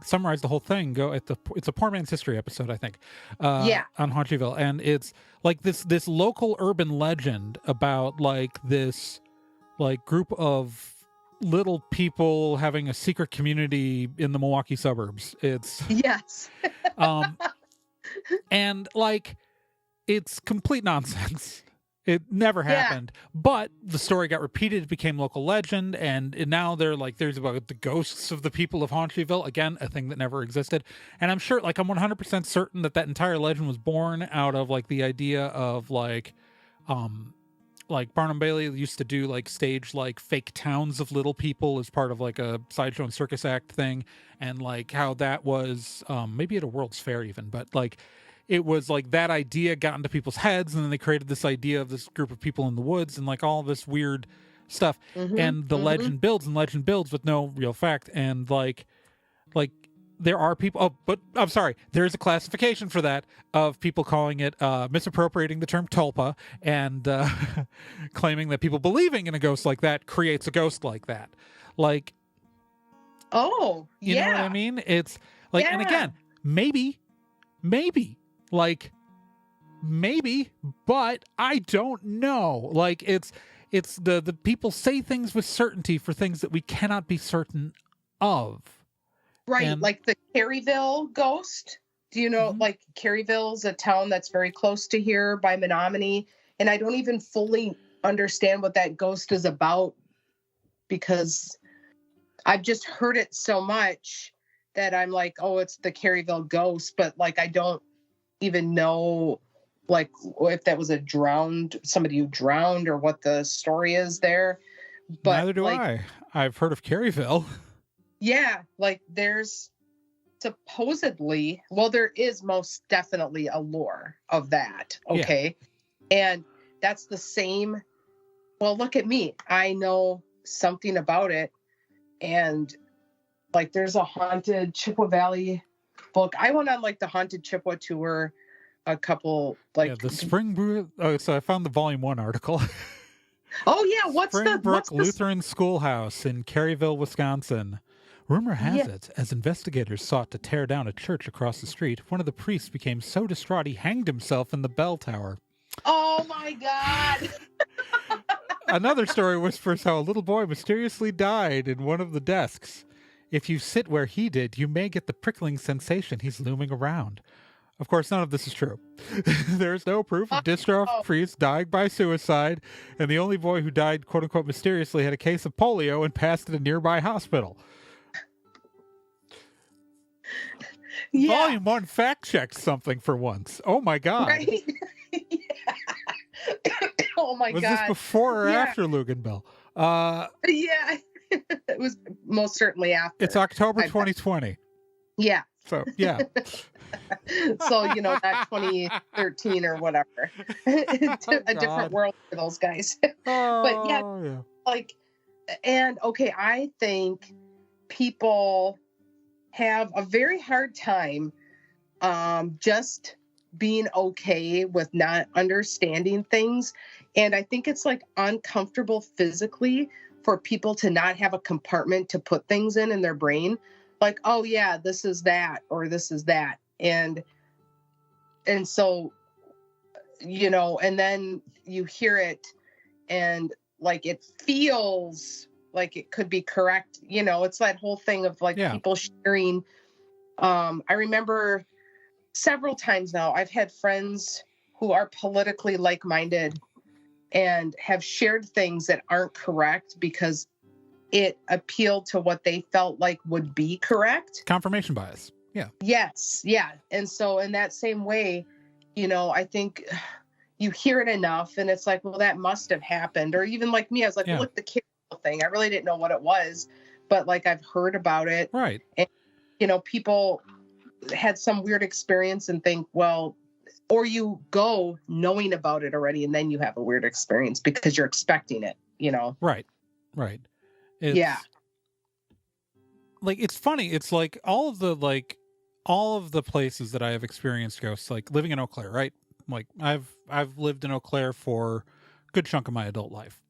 summarize the whole thing. It's a Poor Man's History episode, I think, on Haunchyville, and it's like this local urban legend about like this like group of little people having a secret community in the Milwaukee suburbs. It's and like it's complete nonsense. It never happened, but the story got repeated. It became local legend, and now there's about the ghosts of the people of Haunchyville, again, a thing that never existed. And I'm sure, like I'm 100% certain that entire legend was born out of like the idea of like Barnum Bailey used to do like stage like fake towns of little people as part of like a sideshow and circus act thing, and like how that was maybe at a World's Fair even, but like it was like that idea got into people's heads, and then they created this idea of this group of people in the woods and like all this weird stuff, and the legend builds with no real fact, and like there are people, but I'm sorry, there's a classification for that of people calling it misappropriating the term tulpa and claiming that people believing in a ghost like that creates a ghost like that. Like, you know what I mean? It's like, and again, maybe, but I don't know. Like it's the people say things with certainty for things that we cannot be certain of. Right, like the Caryville ghost. Do you know, like Caryville's a town that's very close to here by Menominee, and I don't even fully understand what that ghost is about, because I've just heard it so much that I'm like, oh, it's the Caryville ghost, but like I don't even know like if that was somebody who drowned, or what the story is there. But neither do I. I've heard of Caryville. Yeah, like there's supposedly, well, there is most definitely a lore of that. Okay. Yeah. And that's the same. Well, look at me. I know something about it. And like there's a haunted Chippewa Valley book. I went on like the haunted Chippewa tour a couple the Springbrook. Oh, so I found the Volume 1 article. Oh yeah, what's Springbrook Lutheran Schoolhouse in Caryville, Wisconsin. Rumor has it, as investigators sought to tear down a church across the street, one of the priests became so distraught he hanged himself in the bell tower. Oh Oh my God. Another story whispers how a little boy mysteriously died in one of the desks. If you sit where he did, you may get the prickling sensation he's looming around. Of course, none of this is true. There is no proof of distraught Oh. priests dying by suicide, and the only boy who died, quote unquote, mysteriously had a case of polio and passed at a nearby hospital. Yeah. Volume 1 fact checked something for once. Oh my God. Right? Yeah. Oh my Was God. this before or Yeah. after Luganville? Yeah. It was most certainly after. It's October I bet. 2020. Yeah. So, yeah. So, not 2013 or whatever. A different world for those guys. But yeah. Like, and okay, I think people have a very hard time just being okay with not understanding things. And I think it's like uncomfortable physically for people to not have a compartment to put things in their brain. Like, oh yeah, this is that, or this is that. And so, and then you hear it and like, it feels like it could be correct. It's that whole thing of like people sharing. I remember several times now, I've had friends who are politically like-minded and have shared things that aren't correct because it appealed to what they felt like would be correct. Confirmation bias. Yeah. Yes. Yeah. And so in that same way, I think you hear it enough and it's like, well, that must have happened. Or even like me, I was like, look, the kid thing, I really didn't know what it was, but like I've heard about it. Right. And, people had some weird experience and think, well, or you go knowing about it already and then you have a weird experience because you're expecting it, Right. Right. Yeah. Like, it's funny. It's like all of the places that I have experienced ghosts, like living in Eau Claire, right? Like I've lived in Eau Claire for a good chunk of my adult life.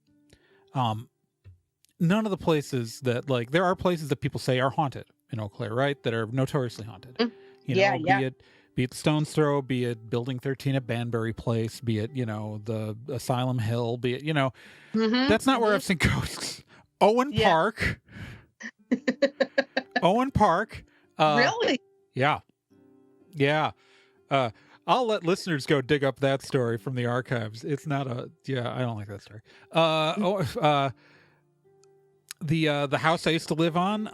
None of the places that, like, there are places that people say are haunted in Eau Claire, right? That are notoriously haunted. Be it Stone's Throw, be it Building 13 at Banbury Place, be it, the Asylum Hill, be it, that's not where I've seen ghosts. Owen Park. Owen Park. Really? Yeah. Yeah. I'll let listeners go dig up that story from the archives. It's not I don't like that story. The house I used to live on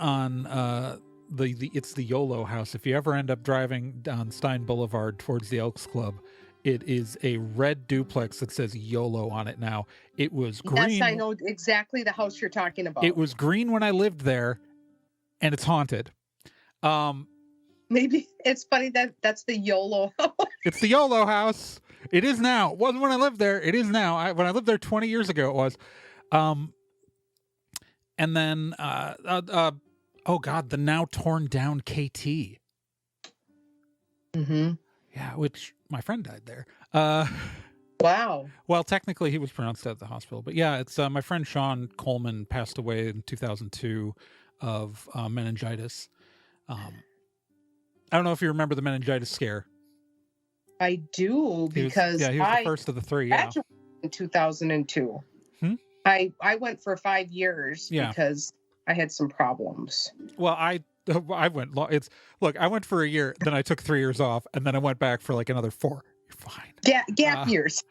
it's the YOLO house. If you ever end up driving down Stein Boulevard towards the Elks Club, it is a red duplex that says YOLO on it now. It was green. Yes, I know exactly the house you're talking about. It was green when I lived there, and it's haunted. Maybe it's funny that's the YOLO house. It's the YOLO house. It is now. It wasn't when I lived there. It is now. When I lived there 20 years ago, it was. And then, oh God, the now torn down KT. Mm-hmm. Yeah, which my friend died there. Wow. Well, technically he was pronounced dead at the hospital, but yeah, it's my friend Sean Coleman passed away in 2002 of meningitis. I don't know if you remember the meningitis scare. I do, because he was the first of the three. Yeah. In 2002. I went for 5 years because I had some problems. Well, I went. I went for a year, then I took 3 years off, and then I went back for like another 4. You're fine. Gap years.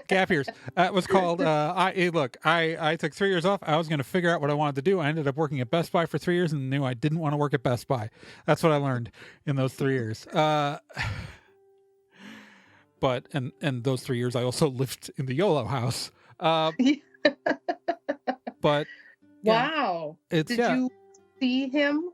Gap years. It was called. I took 3 years off. I was going to figure out what I wanted to do. I ended up working at Best Buy for 3 years and knew I didn't want to work at Best Buy. That's what I learned in those 3 years. But and those 3 years I also lived in the YOLO house. But wow. Did you see him?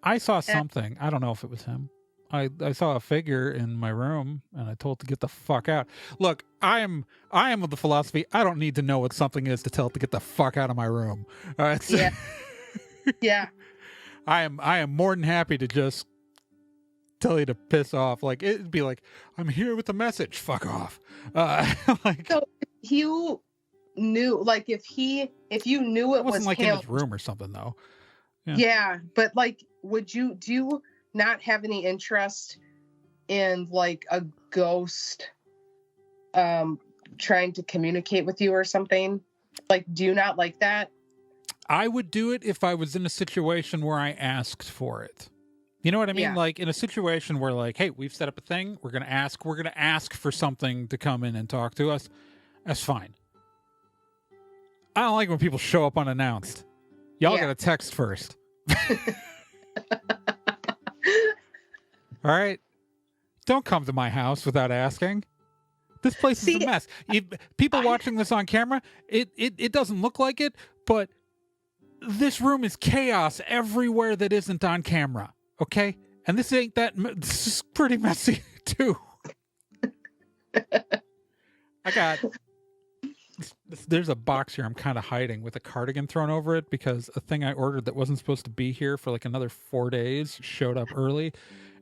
I saw something. I don't know if it was him. I saw a figure in my room and I told it to get the fuck out. Look, I am of the philosophy I don't need to know what something is to tell it to get the fuck out of my room. All right. So, yeah. I am more than happy to just tell you to piss off. Like, it'd be like, I'm here with a message. Fuck off. Like, so you knew, like, if you knew it wasn't was like him, in his room or something though. Yeah, but like, do you not have any interest in like a ghost trying to communicate with you or something? Like, do you not like that? I would do it if I was in a situation where I asked for it. You know what I mean? Yeah. Like in a situation where like, hey, we've set up a thing. We're going to ask for something to come in and talk to us. That's fine. I don't like when people show up unannounced. Y'all got to text first. All right. Don't come to my house without asking. This place is a mess. People watching this on camera, it doesn't look like it, but this room is chaos everywhere that isn't on camera. Okay? And this ain't that. This is pretty messy too. I got. There's a box here I'm kind of hiding with a cardigan thrown over it because a thing I ordered that wasn't supposed to be here for like another 4 days showed up early,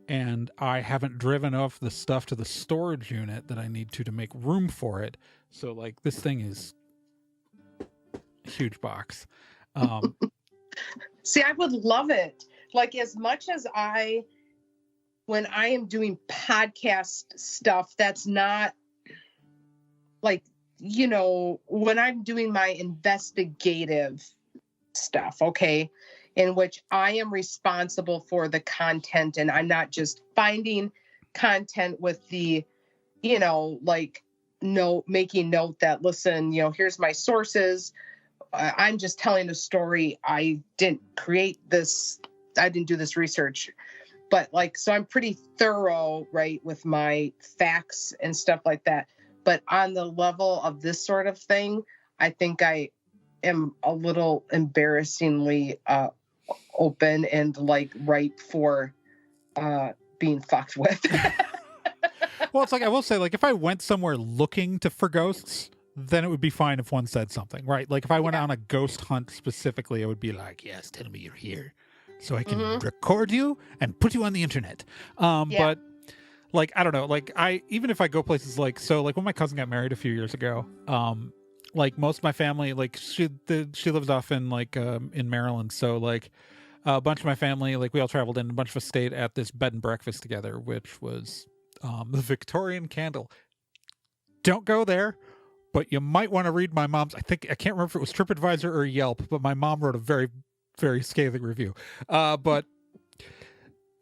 and I haven't driven off the stuff to the storage unit that I need to make room for it. So like this thing is a huge box. See, I would love it. Like as much as when I am doing podcast stuff, that's not like, you know, when I'm doing my investigative stuff, okay, in which I am responsible for the content and I'm not just finding content with the, you know, like making note that, listen, you know, here's my sources. I'm just telling a story. I didn't create this. I didn't do this research, but like, so I'm pretty thorough, right, with my facts and stuff like that. But on the level of this sort of thing, I think I am a little embarrassingly open and like ripe for being fucked with. Well, it's like, I will say, like, if I went somewhere looking for ghosts, then it would be fine if one said something, right? Like if I went on a ghost hunt specifically, I would be like, yes, tell me you're here so I can record you and put you on the internet. But like, I don't know, like even if I go places like, so like when my cousin got married a few years ago, like most of my family, like she lives off in like, in Maryland. So like a bunch of my family, like we all traveled in, a bunch of us stayed at this bed and breakfast together, which was, the Victorian Candle. Don't go there. But you might want to read my mom's, I can't remember if it was TripAdvisor or Yelp, but my mom wrote a very, very scathing review. But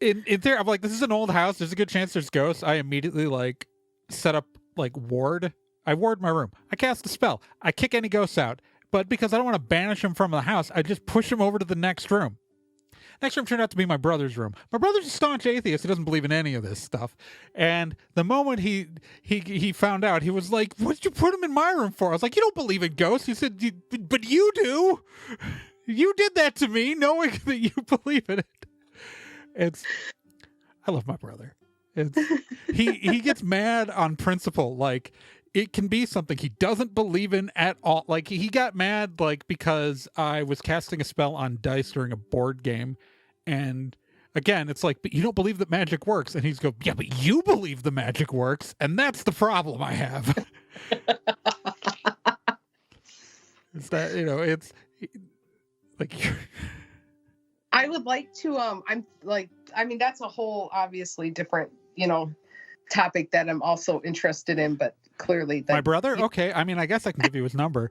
in there, I'm like, this is an old house. There's a good chance there's ghosts. I immediately like set up like ward. I ward my room. I cast a spell. I kick any ghosts out. But because I don't want to banish them from the house, I just push them over to the next room. Next room turned out to be my brother's room. My brother's a staunch atheist. He doesn't believe in any of this stuff. And the moment he found out, he was like, what did you put him in my room for? I was like, you don't believe in ghosts. He said, but you do. You did that to me knowing that you believe in it. I love my brother. He gets mad on principle. Like, it can be something he doesn't believe in at all. Like, he got mad, like, because I was casting a spell on dice during a board game. And again, it's like, but you don't believe that magic works. And he's go, yeah, but you believe the magic works. And that's the problem I have. It's that, you know, it's like, I would like to, I'm like, I mean, that's a whole obviously different, you know, topic that I'm also interested in, but clearly my brother. Okay. I mean, I guess I can give you his number.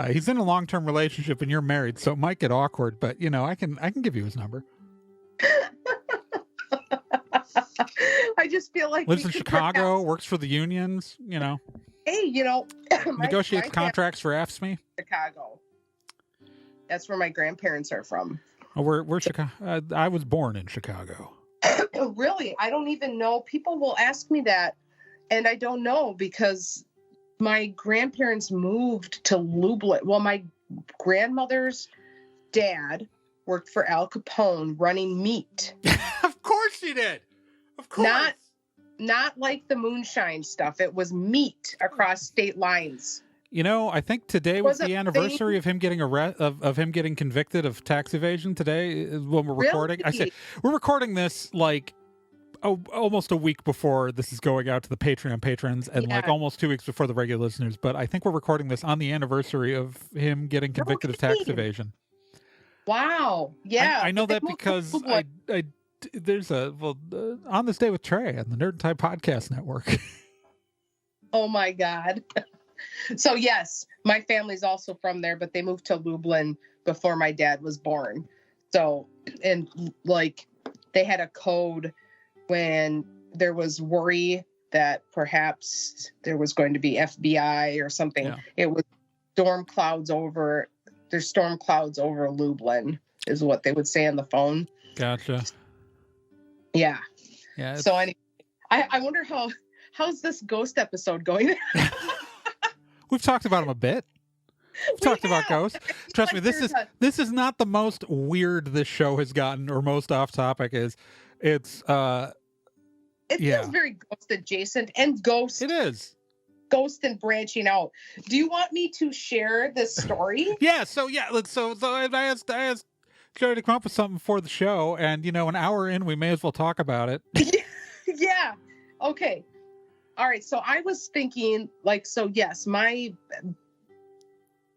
He's in a long-term relationship and you're married, so it might get awkward, but you know, I can give you his number. I just feel like lives in Chicago, works for the unions, you know. Hey, you know, negotiates contracts for AFSCME. Chicago. That's where my grandparents are from. Oh, we're Chicago. I was born in Chicago. Really? I don't even know. People will ask me that, and I don't know because my grandparents moved to Lublin. Well, my grandmother's dad worked for Al Capone running meat. Of course he did. Of course. Not like the moonshine stuff. It was meat across state lines. You know, I think today was the anniversary of him getting of him getting convicted of tax evasion. Today is when we're recording. Really? I said we're recording this like almost a week before this is going out to the Patreon patrons, and like almost 2 weeks before the regular listeners. But I think we're recording this on the anniversary of him getting convicted of tax evasion. Wow! Yeah, I know that because there's on this day with Trae on the Nerd and Tie Podcast Network. Oh my God. So yes, my family's also from there, but they moved to Lublin before my dad was born. So, and like they had a code when there was worry that perhaps there was going to be FBI or something. Yeah. It was storm clouds over. There's storm clouds over Lublin, is what they would say on the phone. Gotcha. Yeah. Yeah. So anyway, I wonder how's this ghost episode going? We've talked about them a bit. We've talked about ghosts. Trust me, this is not the most weird this show has gotten or most off topic is. It feels very ghost adjacent and ghost. It is. Ghost and branching out. Do you want me to share this story? Yeah. So I asked Jodie to come up with something for the show, and an hour in, we may as well talk about it. Yeah. Okay. All right. So I was thinking, yes, my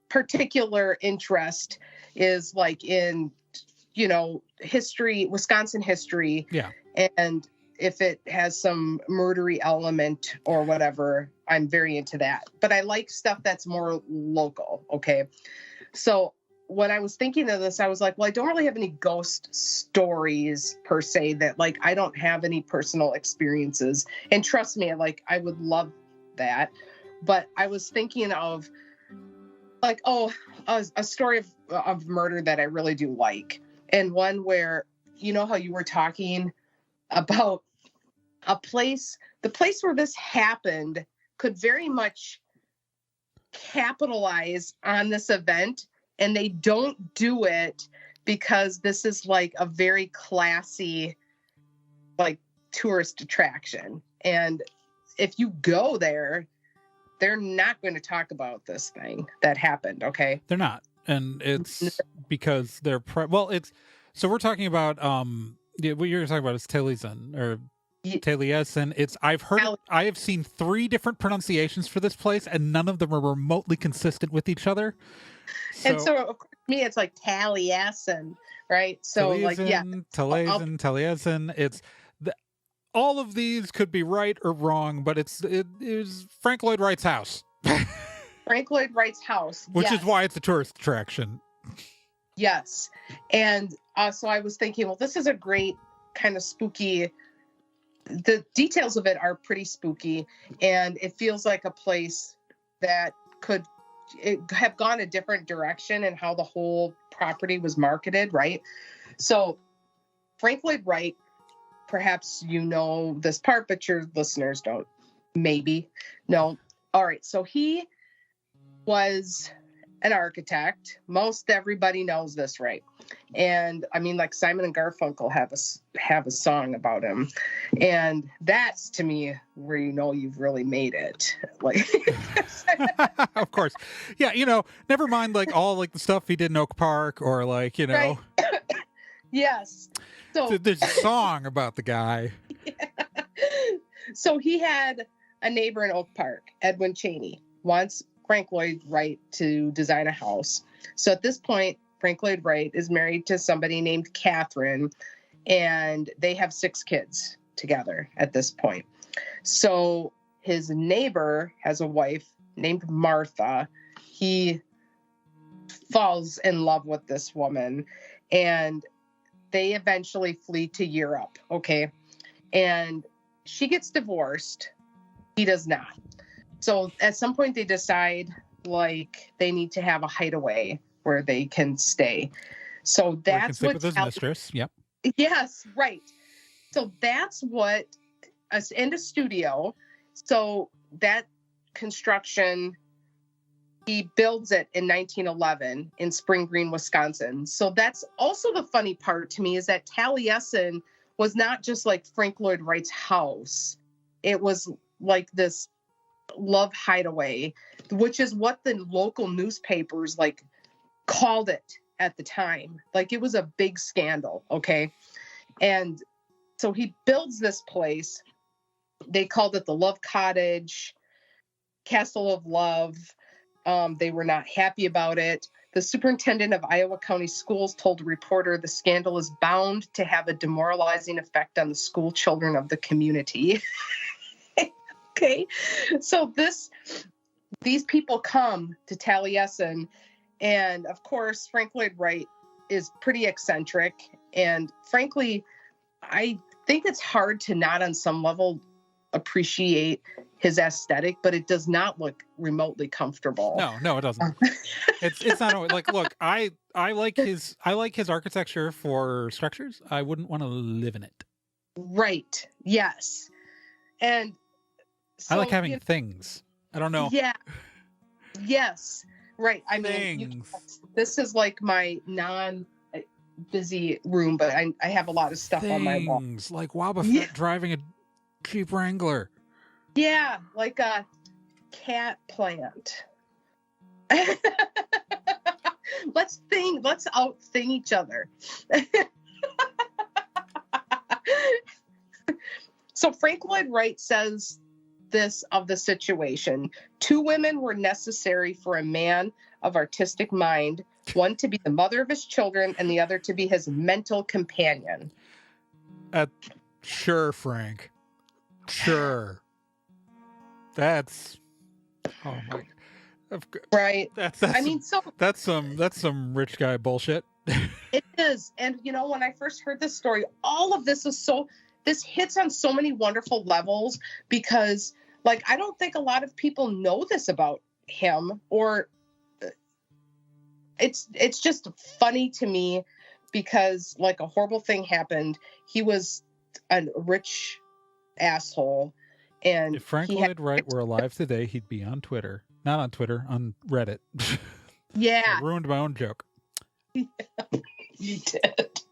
particular interest is in, history, Wisconsin history. Yeah. And if it has some murdery element or whatever, I'm very into that. But I like stuff that's more local. Okay. So when I was thinking of this, I was like, well, I don't really have any ghost stories per se that I don't have any personal experiences. And trust me, I would love that. But I was thinking of a story of murder that I really do like. And one where, how you were talking about the place where this happened could very much capitalize on this event. And they don't do it because this is a very classy, tourist attraction. And if you go there, they're not going to talk about this thing that happened. Okay. They're not. And it's because they're, so we're talking about, what you're talking about is Taliesin or Taliesin. I have seen 3 different pronunciations for this place and none of them are remotely consistent with each other. And so of course, me, it's Taliesin, right? So Taliesin, Taliesin. It's all of these could be right or wrong, but it is Frank Lloyd Wright's house. Frank Lloyd Wright's house, which is why it's a tourist attraction. Yes, and so I was thinking, well, this is a great kind of spooky. The details of it are pretty spooky, and it feels like a place that could have gone a different direction in how the whole property was marketed, right? So Frank Lloyd Wright, perhaps you know this part, but your listeners don't. Maybe. No. All right. So he was an architect. Most everybody knows this, right? And I mean, Simon and Garfunkel have a song about him, and that's to me where you've really made it. Of course, yeah. Never mind all the stuff he did in Oak Park or Right. Yes. So there's a song about the guy. Yeah. So he had a neighbor in Oak Park, Edwin Cheney, wants Frank Lloyd Wright to design a house. So at this point, Frank Lloyd Wright is married to somebody named Catherine, and they have 6 kids together at this point. So his neighbor has a wife named Martha. He falls in love with this woman, and they eventually flee to Europe, okay? And she gets divorced. He does not. So at some point they decide they need to have a hideaway where they can stay. So that's what his mistress. Yep. Yes, right. So that's what and a studio. So that construction, he builds it in 1911 in Spring Green, Wisconsin. So that's also the funny part to me is that Taliesin was not just Frank Lloyd Wright's house. It was this love hideaway, which is what the local newspapers called it at the time. It was a big scandal. Okay. And so he builds this place. They called it the Love Cottage, Castle of Love. They were not happy about it. The superintendent of Iowa County Schools told a reporter the scandal is bound to have a demoralizing effect on the school children of the community. Okay. So this these people come to Taliesin, and of course, Frank Lloyd Wright is pretty eccentric. And frankly, I think it's hard to not on some level appreciate his aesthetic, but it does not look remotely comfortable. No, it doesn't. It's not like, look, I like his architecture for structures. I wouldn't want to live in it. Right. Yes. And so, I like having things. I don't know. Yeah. Yes. Right. I Things. mean, this is like my non-busy room, but I have a lot of stuff on my wall. Things like Wobbuffet driving a Jeep Wrangler. Yeah, like a cat plant. Let's out-thing each other. So Frank Lloyd Wright says this of the situation: 2 women were necessary for a man of artistic mind, one to be the mother of his children and the other to be his mental companion. Sure, Frank. Sure. That's right. That's I mean, that's some rich guy bullshit. It is. And when I first heard this story, all of this this hits on so many wonderful levels, because like I don't think a lot of people know this about him, or it's just funny to me because like a horrible thing happened. He was a rich asshole. And if Frank Lloyd Wright were alive today, he'd be on Twitter. Not on Twitter, on Reddit. Yeah. I ruined my own joke. You did.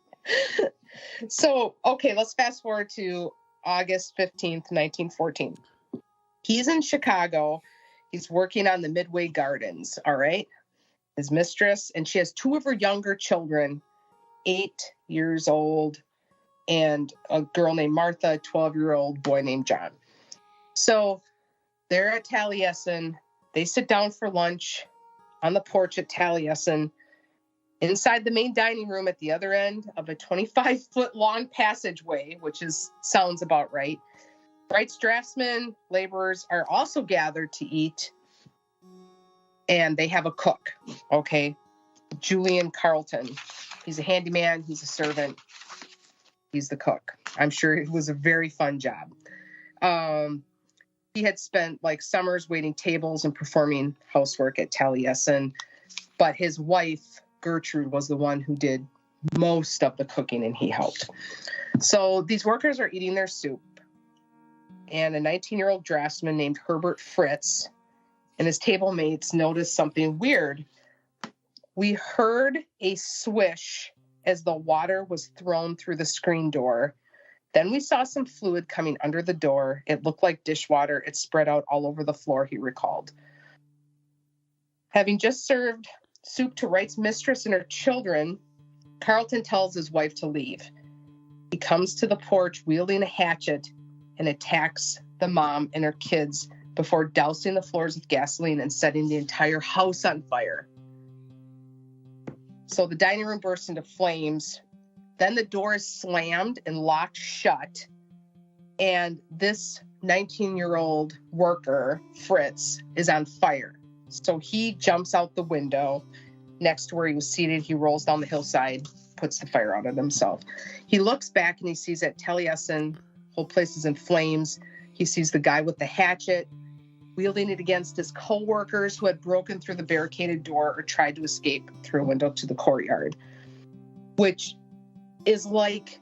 So, okay, let's fast forward to August 15th, 1914. He's in Chicago. He's working on the Midway Gardens, all right? His mistress, and she has 2 of her younger children, 8 years old, and a girl named Martha, a 12-year-old boy named John. So they're at Taliesin. They sit down for lunch on the porch at Taliesin. Inside the main dining room at the other end of a 25-foot long passageway, which sounds about right. Wright's draftsmen, laborers are also gathered to eat. And they have a cook, okay? Julian Carleton. He's a handyman. He's a servant. He's the cook. I'm sure it was a very fun job. He had spent like summers waiting tables and performing housework at Taliesin, but his wife, Gertrude, was the one who did most of the cooking, and he helped. So these workers are eating their soup, and a 19-year-old draftsman named Herbert Fritz and his table mates noticed something weird. We heard a swish as the water was thrown through the screen door. Then we saw some fluid coming under the door. It looked like dishwater. It spread out all over the floor, he recalled. Having just served soup to Wright's mistress and her children, Carleton tells his wife to leave. He comes to the porch wielding a hatchet and attacks the mom and her kids before dousing the floors with gasoline and setting the entire house on fire. So the dining room bursts into flames. Then the door is slammed and locked shut. And this 19-year-old worker, Fritz, is on fire. So he jumps out the window next to where he was seated. He rolls down the hillside, puts the fire out on himself. He looks back and he sees that Taliesin, whole place is in flames. He sees the guy with the hatchet wielding it against his co-workers who had broken through the barricaded door or tried to escape through a window to the courtyard, which is like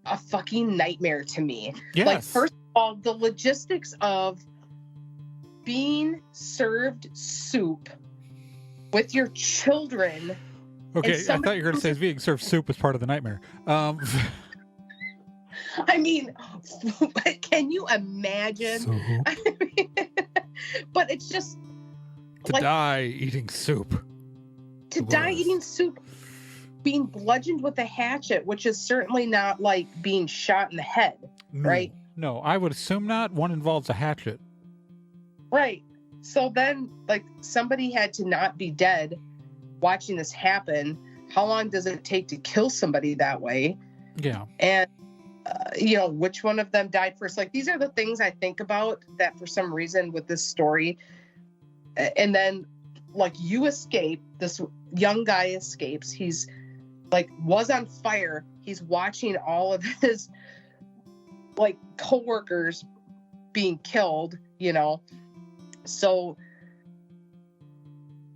a fucking nightmare to me. Yes. Like, first of all, the logistics of being served soup with your children. Okay, I thought you were going to say being served soup was part of the nightmare. I mean, can you imagine? I mean, but it's just to die eating soup. To die eating soup, being bludgeoned with a hatchet, which is certainly not like being shot in the head, right? No, I would assume not. One involves a hatchet. Right. So then, like, somebody had to not be dead watching this happen. How long does it take to kill somebody that way? Yeah. And which one of them died first. Like, these are the things I think about that for some reason with this story. And then, like, you escape, this young guy escapes. He's like, was on fire. He's watching all of his like coworkers being killed, So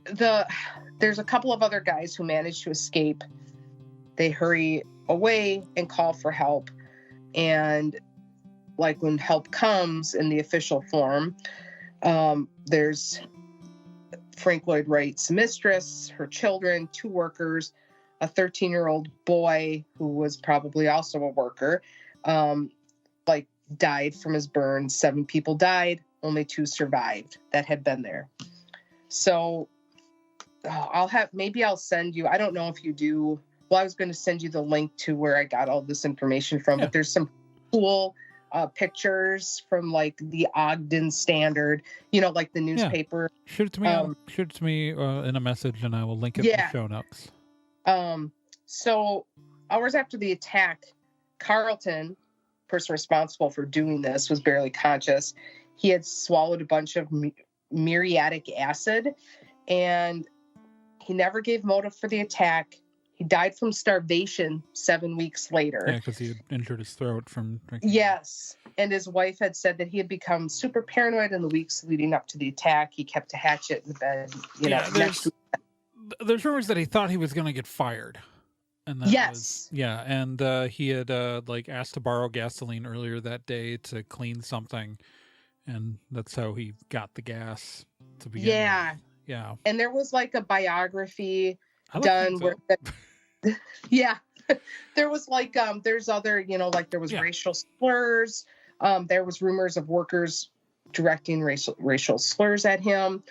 there's a couple of other guys who managed to escape. They hurry away and call for help. And like, when help comes in the official form, there's Frank Lloyd Wright's mistress, her children, 2 workers, a 13-year-old boy who was probably also a worker, died from his burns. 7 people died, only 2 survived that had been there. So maybe I'll send you, I don't know if you do. Well, I was going to send you the link to where I got all this information from, but there's some cool pictures from like the Ogden Standard, like the newspaper. Yeah. Shoot it to me in a message, and I will link it in the show notes. So hours after the attack, Carlton, person responsible for doing this, was barely conscious. He had swallowed a bunch of muriatic acid, and he never gave motive for the attack. He died from starvation 7 weeks later. Yeah, because he had injured his throat from drinking. Yes. And his wife had said that he had become super paranoid in the weeks leading up to the attack. He kept a hatchet in the bed, next to there's rumors that he thought he was going to get fired. And that and he had asked to borrow gasoline earlier that day to clean something, and that's how he got the gas to begin with. Yeah. And there was like a biography done where there was like there's other, there was racial slurs. There was rumors of workers directing racial slurs at him,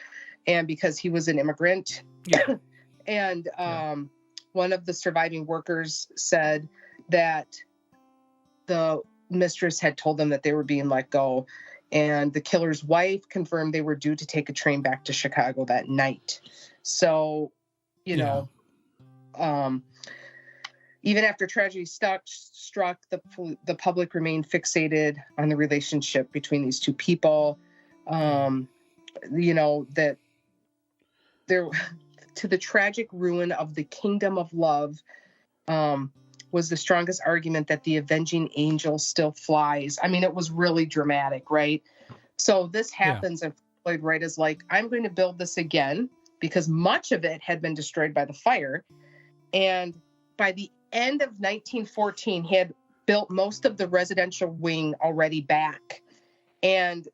and because he was an immigrant. And one of the surviving workers said that the mistress had told them that they were being let go, and the killer's wife confirmed they were due to take a train back to Chicago that night. So, even after tragedy struck, the public remained fixated on the relationship between these 2 people. That there, to the tragic ruin of the kingdom of love, was the strongest argument that the avenging angel still flies. I mean, it was really dramatic, right? So this happens, and Lloyd Wright is like, I'm going to build this again, because much of it had been destroyed by the fire. And by the end of 1914, he had built most of the residential wing already back. And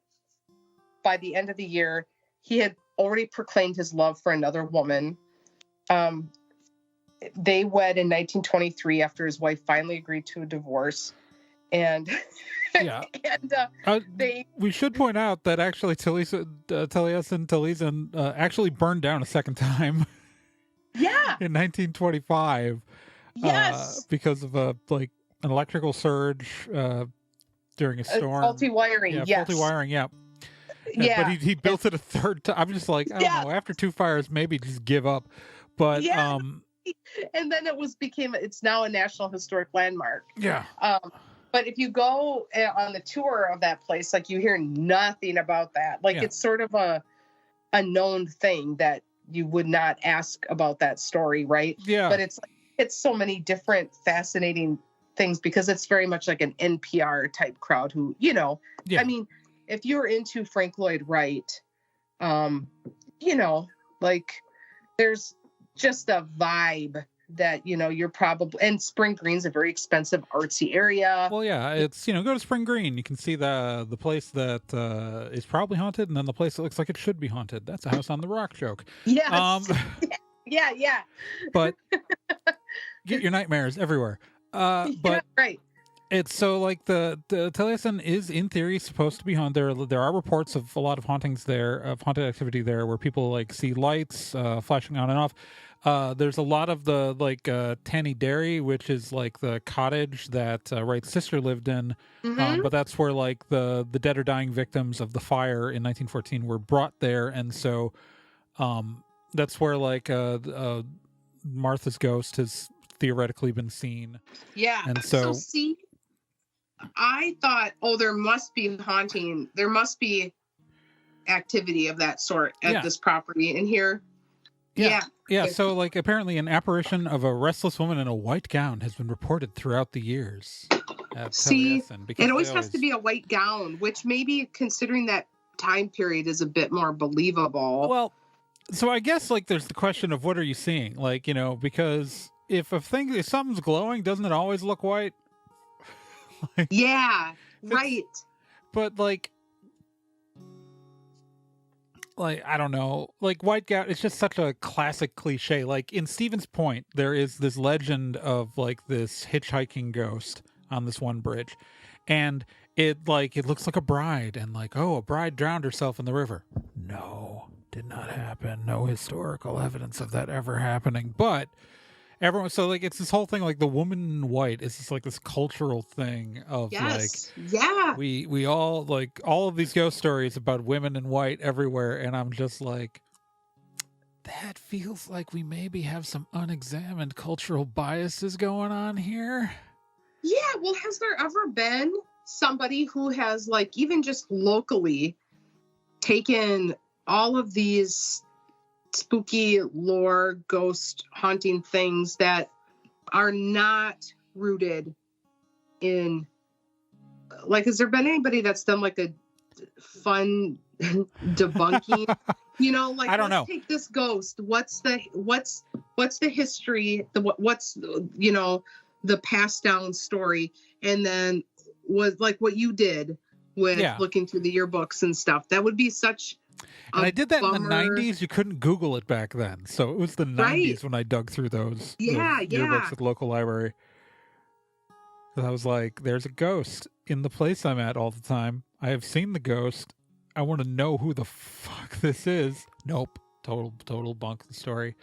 by the end of the year, he had already proclaimed his love for another woman. They wed in 1923 after his wife finally agreed to a divorce. And we should point out that actually Taliesin actually burned down a second time. Yeah. In 1925. Yes. Because of an electrical surge during a storm. Faulty wiring. Faulty wiring. Yeah. Yeah. But he built it a third time. I'm just like, I don't know. After 2 fires, maybe just give up. But and then it's now a National Historic Landmark. Yeah. But if you go on the tour of that place, like, you hear nothing about that. Like, it's sort of a known thing that you would not ask about that story, right? Yeah. But it's so many different fascinating things, because it's very much like an NPR type crowd who, I mean, if you're into Frank Lloyd Wright, there's just a vibe that, you're probably, and Spring Green's a very expensive artsy area. Well, yeah, it's, go to Spring Green. You can see the place that is probably haunted, and then the place that looks like it should be haunted. That's a House on the Rock joke. Yes. Yeah. But get your nightmares everywhere. But right. It's so like the Taliesin is in theory supposed to be haunted. There are reports of a lot of hauntings there, of haunted activity there, where people see lights flashing on and off. There's a lot of the Tanny Dairy, which is the cottage that Wright's sister lived in. Mm-hmm. But that's where the dead or dying victims of the fire in 1914 were brought there, and so that's where Martha's ghost has theoretically been seen. Yeah. And so see, I thought, oh, there must be haunting. There must be activity of that sort at this property. And here, yeah. So, like, apparently, an apparition of a restless woman in a white gown has been reported throughout the years. See, it always has to be a white gown, which maybe considering that time period is a bit more believable. Well, so I guess like there's the question of what are you seeing? Like, you know, because if something's glowing, doesn't it always look white? Yeah, right. But like I don't know, like white gown, it's just such a classic cliche. Like in Stevens Point, there is this legend of like this hitchhiking ghost on this one bridge, and it looks like a bride, and like, oh, a bride drowned herself in the river. No, did not happen. No historical evidence of that ever happening. But everyone, so like it's this whole thing, like the woman in white is just like this cultural thing of we all like all of these ghost stories about women in white everywhere, and I'm just like, that feels like we maybe have some unexamined cultural biases going on here. Yeah, well, has there ever been somebody who has like even just locally taken all of these spooky lore, ghost haunting things that are not rooted in, like, has there been anybody that's done like a fun debunking? You know, like, I don't know. Take this ghost. What's the history? What's you know, the passed down story, and then was like what you did with looking through the yearbooks and stuff. That would be such. And I did that in the 90s. You couldn't Google it back then. So it was the 90s when I dug through those yearbooks at the local library. I was like, there's a ghost in the place I'm at all the time. I have seen the ghost. I want to know who the fuck this is. Nope. Total bunk the story.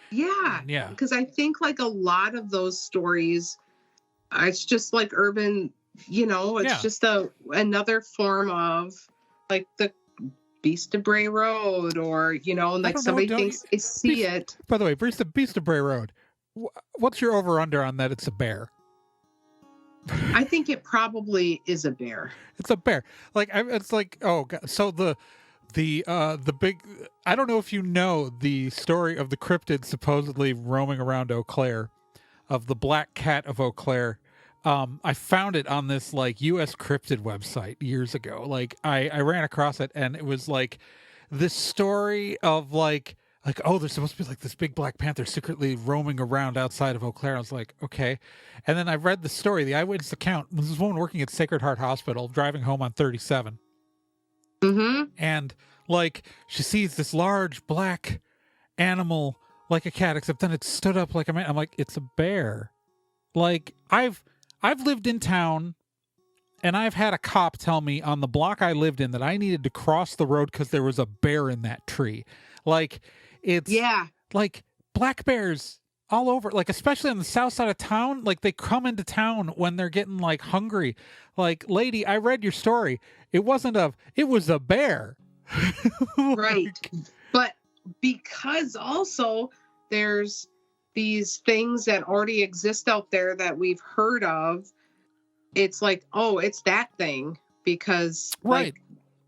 Yeah. Yeah. Because I think like a lot of those stories, it's just like urban, you know, it's just another form of like the Beast of Bray Road, or, you know, like somebody thinks they see it. By the way, Beast of Bray Road, what's your over under on that? It's a bear. I think it probably is a bear. It's a bear. Like it's like, oh God. So the big, I don't know if you know the story of the cryptids supposedly roaming around Eau Claire, of the black cat of Eau Claire. I found it on this like U.S. cryptid website years ago. Like I ran across it, and it was like this story of like, oh, there's supposed to be like this big black panther secretly roaming around outside of Eau Claire. I was like, okay. And then I read the story, the eyewitness account. This is a woman working at Sacred Heart Hospital, driving home on 37. Mm-hmm. And like she sees this large black animal like a cat, except then it stood up like a man. I'm like, it's a bear. Like I've lived in town, and I've had a cop tell me on the block I lived in that I needed to cross the road because there was a bear in that tree. Like it's like black bears all over, like especially on the south side of town. Like they come into town when they're getting like hungry. Like, lady, I read your story. It was a bear. Right. But because also there's these things that already exist out there that we've heard of, it's like, oh, it's that thing, because like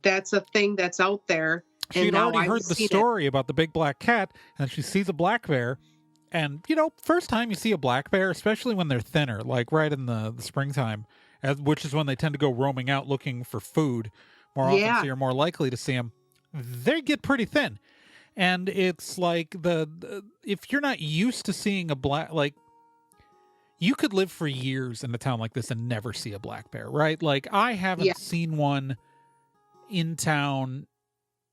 that's a thing that's out there. She'd already heard the story about the big black cat, and she sees a black bear. And, you know, first time you see a black bear, especially when they're thinner, like right in the springtime, which is when they tend to go roaming out looking for food more often, so you're more likely to see them, they get pretty thin. And it's like if you're not used to seeing a black, like, you could live for years in a town like this and never see a black bear, right? Like, I haven't seen one in town.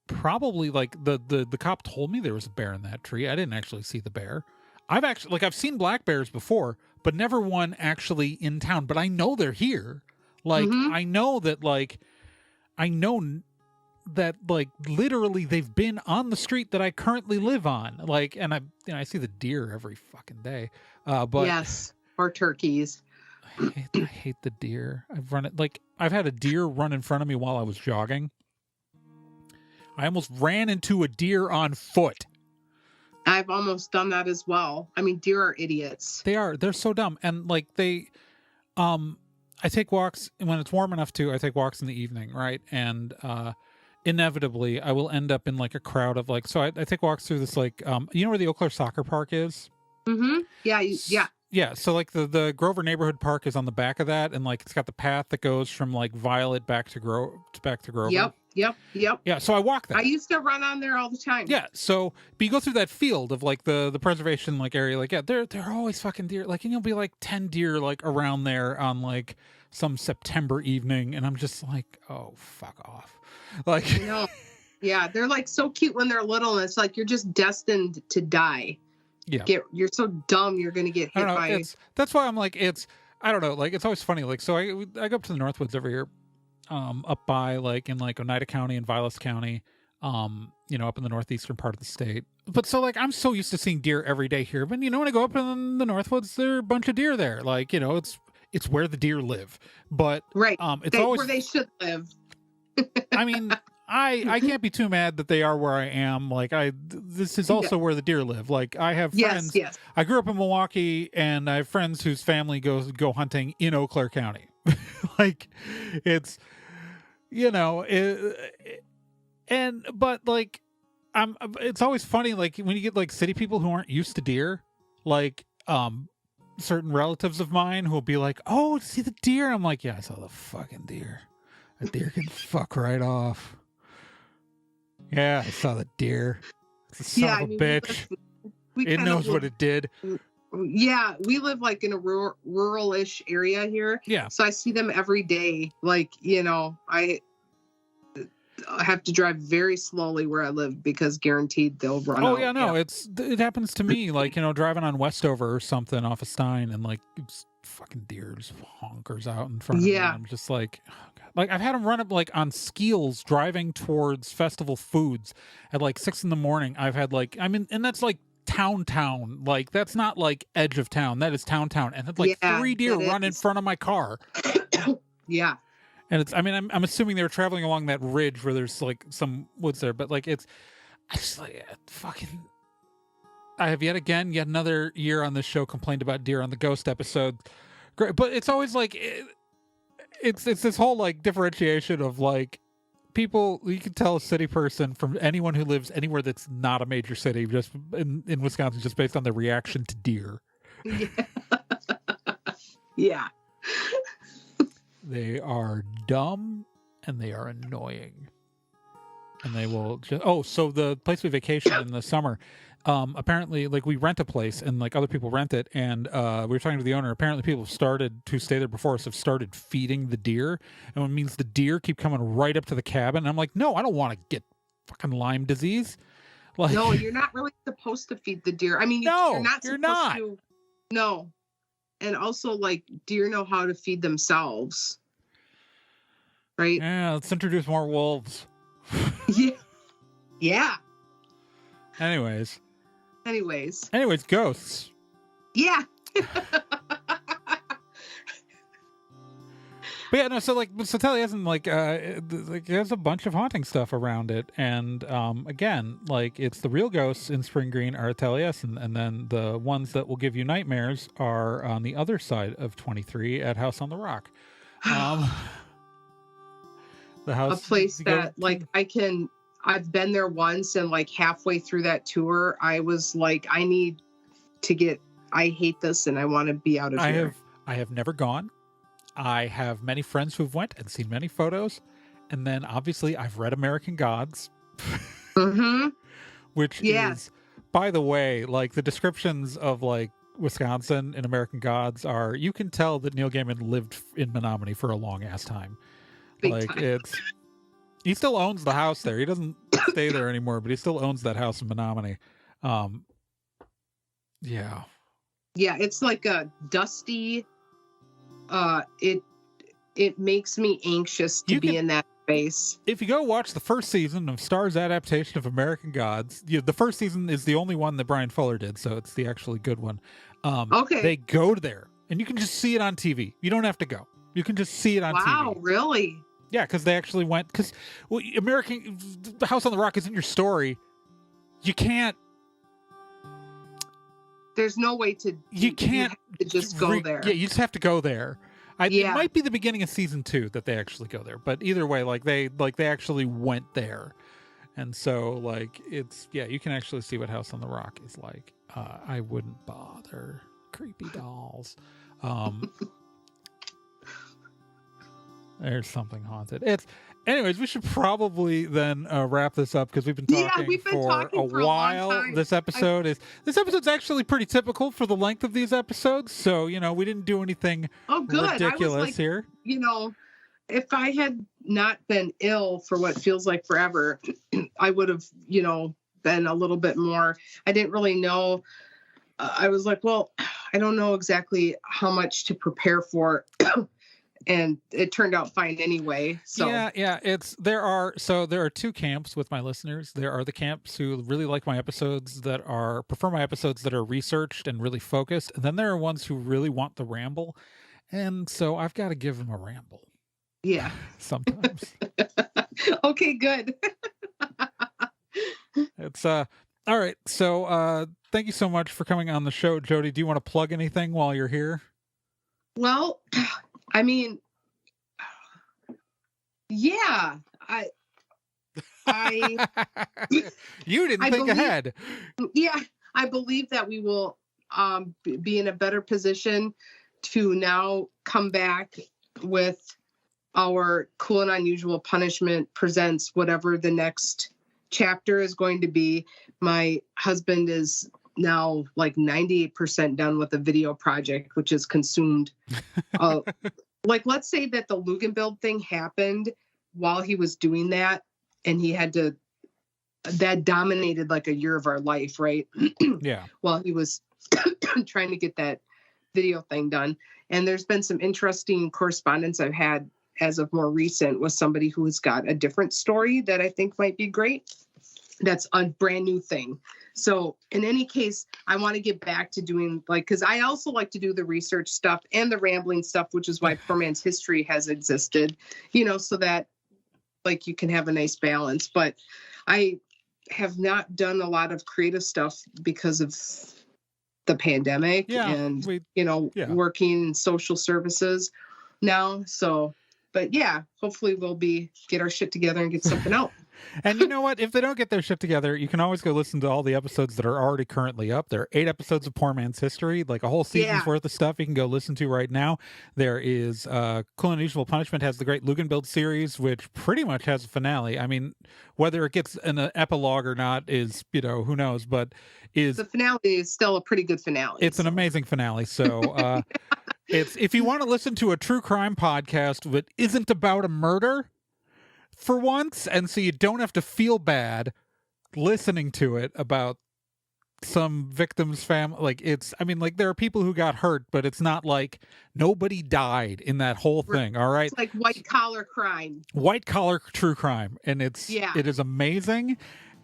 Probably like the cop told me there was a bear in that tree. I didn't actually see the bear. I've seen black bears before, but never one actually in town. But I know they're here. Like, I know that literally they've been on the street that I currently live on. Like, and I see the deer every fucking day. But yes, or turkeys. I hate the deer. I've had a deer run in front of me while I was jogging. I almost ran into a deer on foot. I've almost done that as well. I mean, deer are idiots. They're so dumb. And like I I take walks when it's warm enough to. I take walks in the evening, right? And inevitably, I will end up in like a crowd of like. So I take walks through this like, you know where the Eau Claire Soccer Park is? Mm-hmm. Yeah. Yeah. Yeah, so like the Grover Neighborhood Park is on the back of that, and like it's got the path that goes from like Violet back to Grover. Yep. Yeah, so I walk that. I used to run on there all the time. Yeah, so but you go through that field of like the preservation like area, like there are always fucking deer, like, and you'll be like 10 deer like around there on like some September evening, and I'm just like, oh fuck off, like. I know. Yeah, they're like so cute when they're little, and it's like you're just destined to die. Yeah, you're so dumb you're gonna get hit by. That's why I'm like, I don't know, like it's always funny, like so I go up to the Northwoods every year, up by like in like Oneida County and Vilas County, you know, up in the northeastern part of the state. But so like I'm so used to seeing deer every day here, but you know when I go up in the Northwoods, there are a bunch of deer there, like, you know, it's where the deer live, but right, it's always where they should live. I mean, I can't be too mad that they are where I am. Like this is also where the deer live. Like I have friends. Yes. I grew up in Milwaukee, and I have friends whose family go hunting in Eau Claire County. Like it's, you know, but like it's always funny. Like when you get like city people who aren't used to deer, like certain relatives of mine who will be like, "Oh, see the deer?" I'm like, "Yeah, I saw the fucking deer. A deer can fuck right off." Yeah, I saw the deer. It's a son of a bitch. It knows what it did. Yeah, we live like in a rural-ish area here. Yeah. So I see them every day. Like, you know, I have to drive very slowly where I live because guaranteed they'll run out. Oh, yeah, no, it happens to me. Like, you know, driving on Westover or something off of Stein, and like it's fucking deer just honkers out in front of me. I'm just like, oh, God. Like I've had them run up like on skeels driving towards Festival Foods at like 6 a.m. I've had like, I mean, and that's like town, like that's not like edge of town. That is town. And had like 3 deer run in front of my car. Yeah. And it's, I mean, I'm assuming they were traveling along that ridge where there's like some woods there, but like I just like fucking. I have yet another year on this show complained about deer on the ghost episode. Great, but it's always like it's this whole like differentiation of like people. You can tell a city person from anyone who lives anywhere that's not a major city, just in Wisconsin, just based on their reaction to deer. Yeah. They are dumb and they are annoying, and they will just. Oh, so the place we vacation in the summer. Apparently, like we rent a place and like other people rent it, and we were talking to the owner. Apparently, people started to stay there before us have started feeding the deer, and it means the deer keep coming right up to the cabin. And I'm like, no, I don't want to get fucking Lyme disease. Like, no, you're not really supposed to feed the deer. I mean, no, you're not supposed to. No, and also like deer know how to feed themselves, right? Yeah, let's introduce more wolves. Yeah. Anyways, ghosts. Yeah. But yeah, no, so like, so Taliesin, like there's a bunch of haunting stuff around it, and again, like it's the real ghosts in Spring Green are at Taliesin, and then the ones that will give you nightmares are on the other side of 23 at House on the Rock. The house, a place that like I've been there once, and like halfway through that tour, I was like, I hate this, and I want to be out of here. I have never gone. I have many friends who've went and seen many photos, and then obviously I've read American Gods, which is, by the way, like the descriptions of like Wisconsin in American Gods are, you can tell that Neil Gaiman lived in Menominee for a long ass time. Big time. He still owns the house there. He doesn't stay there anymore, but he still owns that house in Menominee. Yeah. Yeah, it's like a dusty. It makes me anxious to be in that space. If you go watch the first season of Star's adaptation of American Gods, the first season is the only one that Brian Fuller did, so it's the actually good one. Okay. They go there, and you can just see it on TV. You don't have to go. You can just see it on TV. Wow, really? Yeah, because they actually went. Because the House on the Rock isn't your story. You can't. There's no way to. You can't just go there. Yeah, you just have to go there. It might be the beginning of season 2 that they actually go there, but either way, they actually went there. And so, it's, you can actually see what House on the Rock is like. I wouldn't bother. Creepy dolls. There's something haunted. Anyways, we should probably then wrap this up because we've been talking for a while. This episode's actually pretty typical for the length of these episodes. So, we didn't do anything ridiculous here. If I had not been ill for what feels like forever, I would have, been a little bit more. I didn't really know. I was like, well, I don't know exactly how much to prepare for. And it turned out fine anyway. So there are 2 camps with my listeners. There are the camps who really like my episodes prefer my episodes that are researched and really focused. And then there are ones who really want the ramble. And so I've got to give them a ramble. Yeah. Sometimes. Okay, good. It's all right. So thank you so much for coming on the show, Jodie. Do you want to plug anything while you're here? Well, I mean, yeah, you didn't think ahead. Yeah, I believe that we will be in a better position to now come back with our Cool and Unusual Punishment presents whatever the next chapter is going to be. My husband is now 98% done with the video project, which is consumed. Let's say that the Luganbild thing happened while he was doing that, and he had to, that dominated a year of our life, right? Yeah. While he was trying to get that video thing done. And there's been some interesting correspondence I've had as of more recent with somebody who has got a different story that I think might be great. That's a brand new thing. So in any case, I want to get back to doing because I also like to do the research stuff and the rambling stuff, which is why Poor Man's History has existed, so that you can have a nice balance. But I have not done a lot of creative stuff because of the pandemic working in social services now. So, but hopefully we'll get our shit together and get something out. And you know what? If they don't get their shit together, you can always go listen to all the episodes that are already currently up. There are 8 episodes of Poor Man's History, a whole season's worth of stuff you can go listen to right now. There is Cool and Unusual Punishment has the Great Luganbild series, which pretty much has a finale. I mean, whether it gets an epilogue or not is, who knows, but the finale is still a pretty good finale. It's an amazing finale. So it's if you want to listen to a true crime podcast that isn't about a murder, for once, and so you don't have to feel bad listening to it about some victim's family. There are people who got hurt, but it's not nobody died in that whole thing. All right, it's white collar crime, white collar true crime, and it is amazing.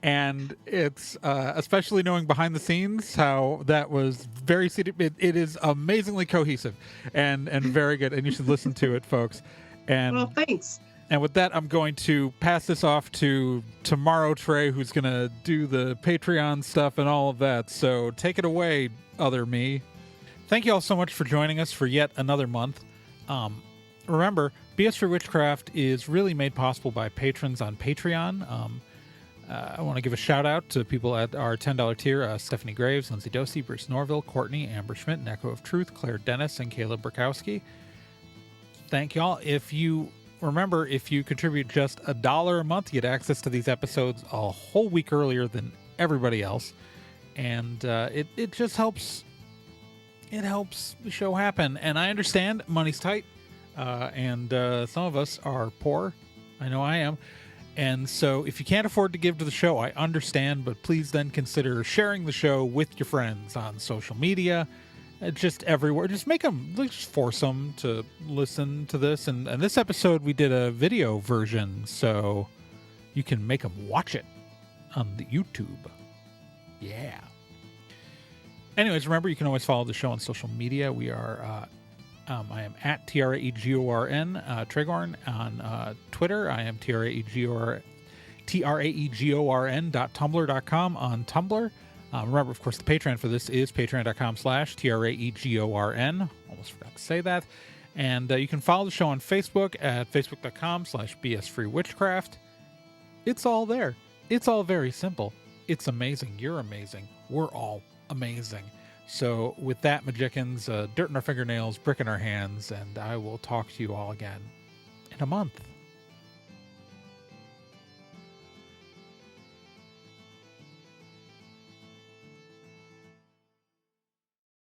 And it's especially knowing behind the scenes how that was very it is amazingly cohesive and very good, and you should listen to it, folks. And well, thanks. And with that, I'm going to pass this off to tomorrow Trae, who's going to do the Patreon stuff and all of that. So take it away, other me. Thank you all so much for joining us for yet another month. Remember, BS for Witchcraft is really made possible by patrons on Patreon. I want to give a shout out to people at our $10 tier, Stephanie Graves, Lindsay Dosey, Bruce Norville, Courtney, Amber Schmidt, Echo of Truth, Claire Dennis, and Caleb Burkowski. Thank y'all. If you contribute just $1 a month, you get access to these episodes a whole week earlier than everybody else. And it just helps. It helps the show happen. And I understand money's tight. And some of us are poor. I know I am. And so if you can't afford to give to the show, I understand. But please then consider sharing the show with your friends on social media. Just everywhere. Just make them, just force them to listen to this. And this episode, we did a video version, so you can make them watch it on the YouTube. Yeah. Anyways, remember, you can always follow the show on social media. We are, I am at TRAEGORN, Traegorn on Twitter. I am TRAEGORN.tumblr.com on Tumblr. Remember, of course, the Patreon for this is patreon.com/TRAEGORN. Almost forgot to say that. And you can follow the show on Facebook at facebook.com/bsfreewitchcraft. It's all there. It's all very simple. It's amazing. You're amazing. We're all amazing. So with that, Magicians, dirt in our fingernails, brick in our hands, and I will talk to you all again in a month.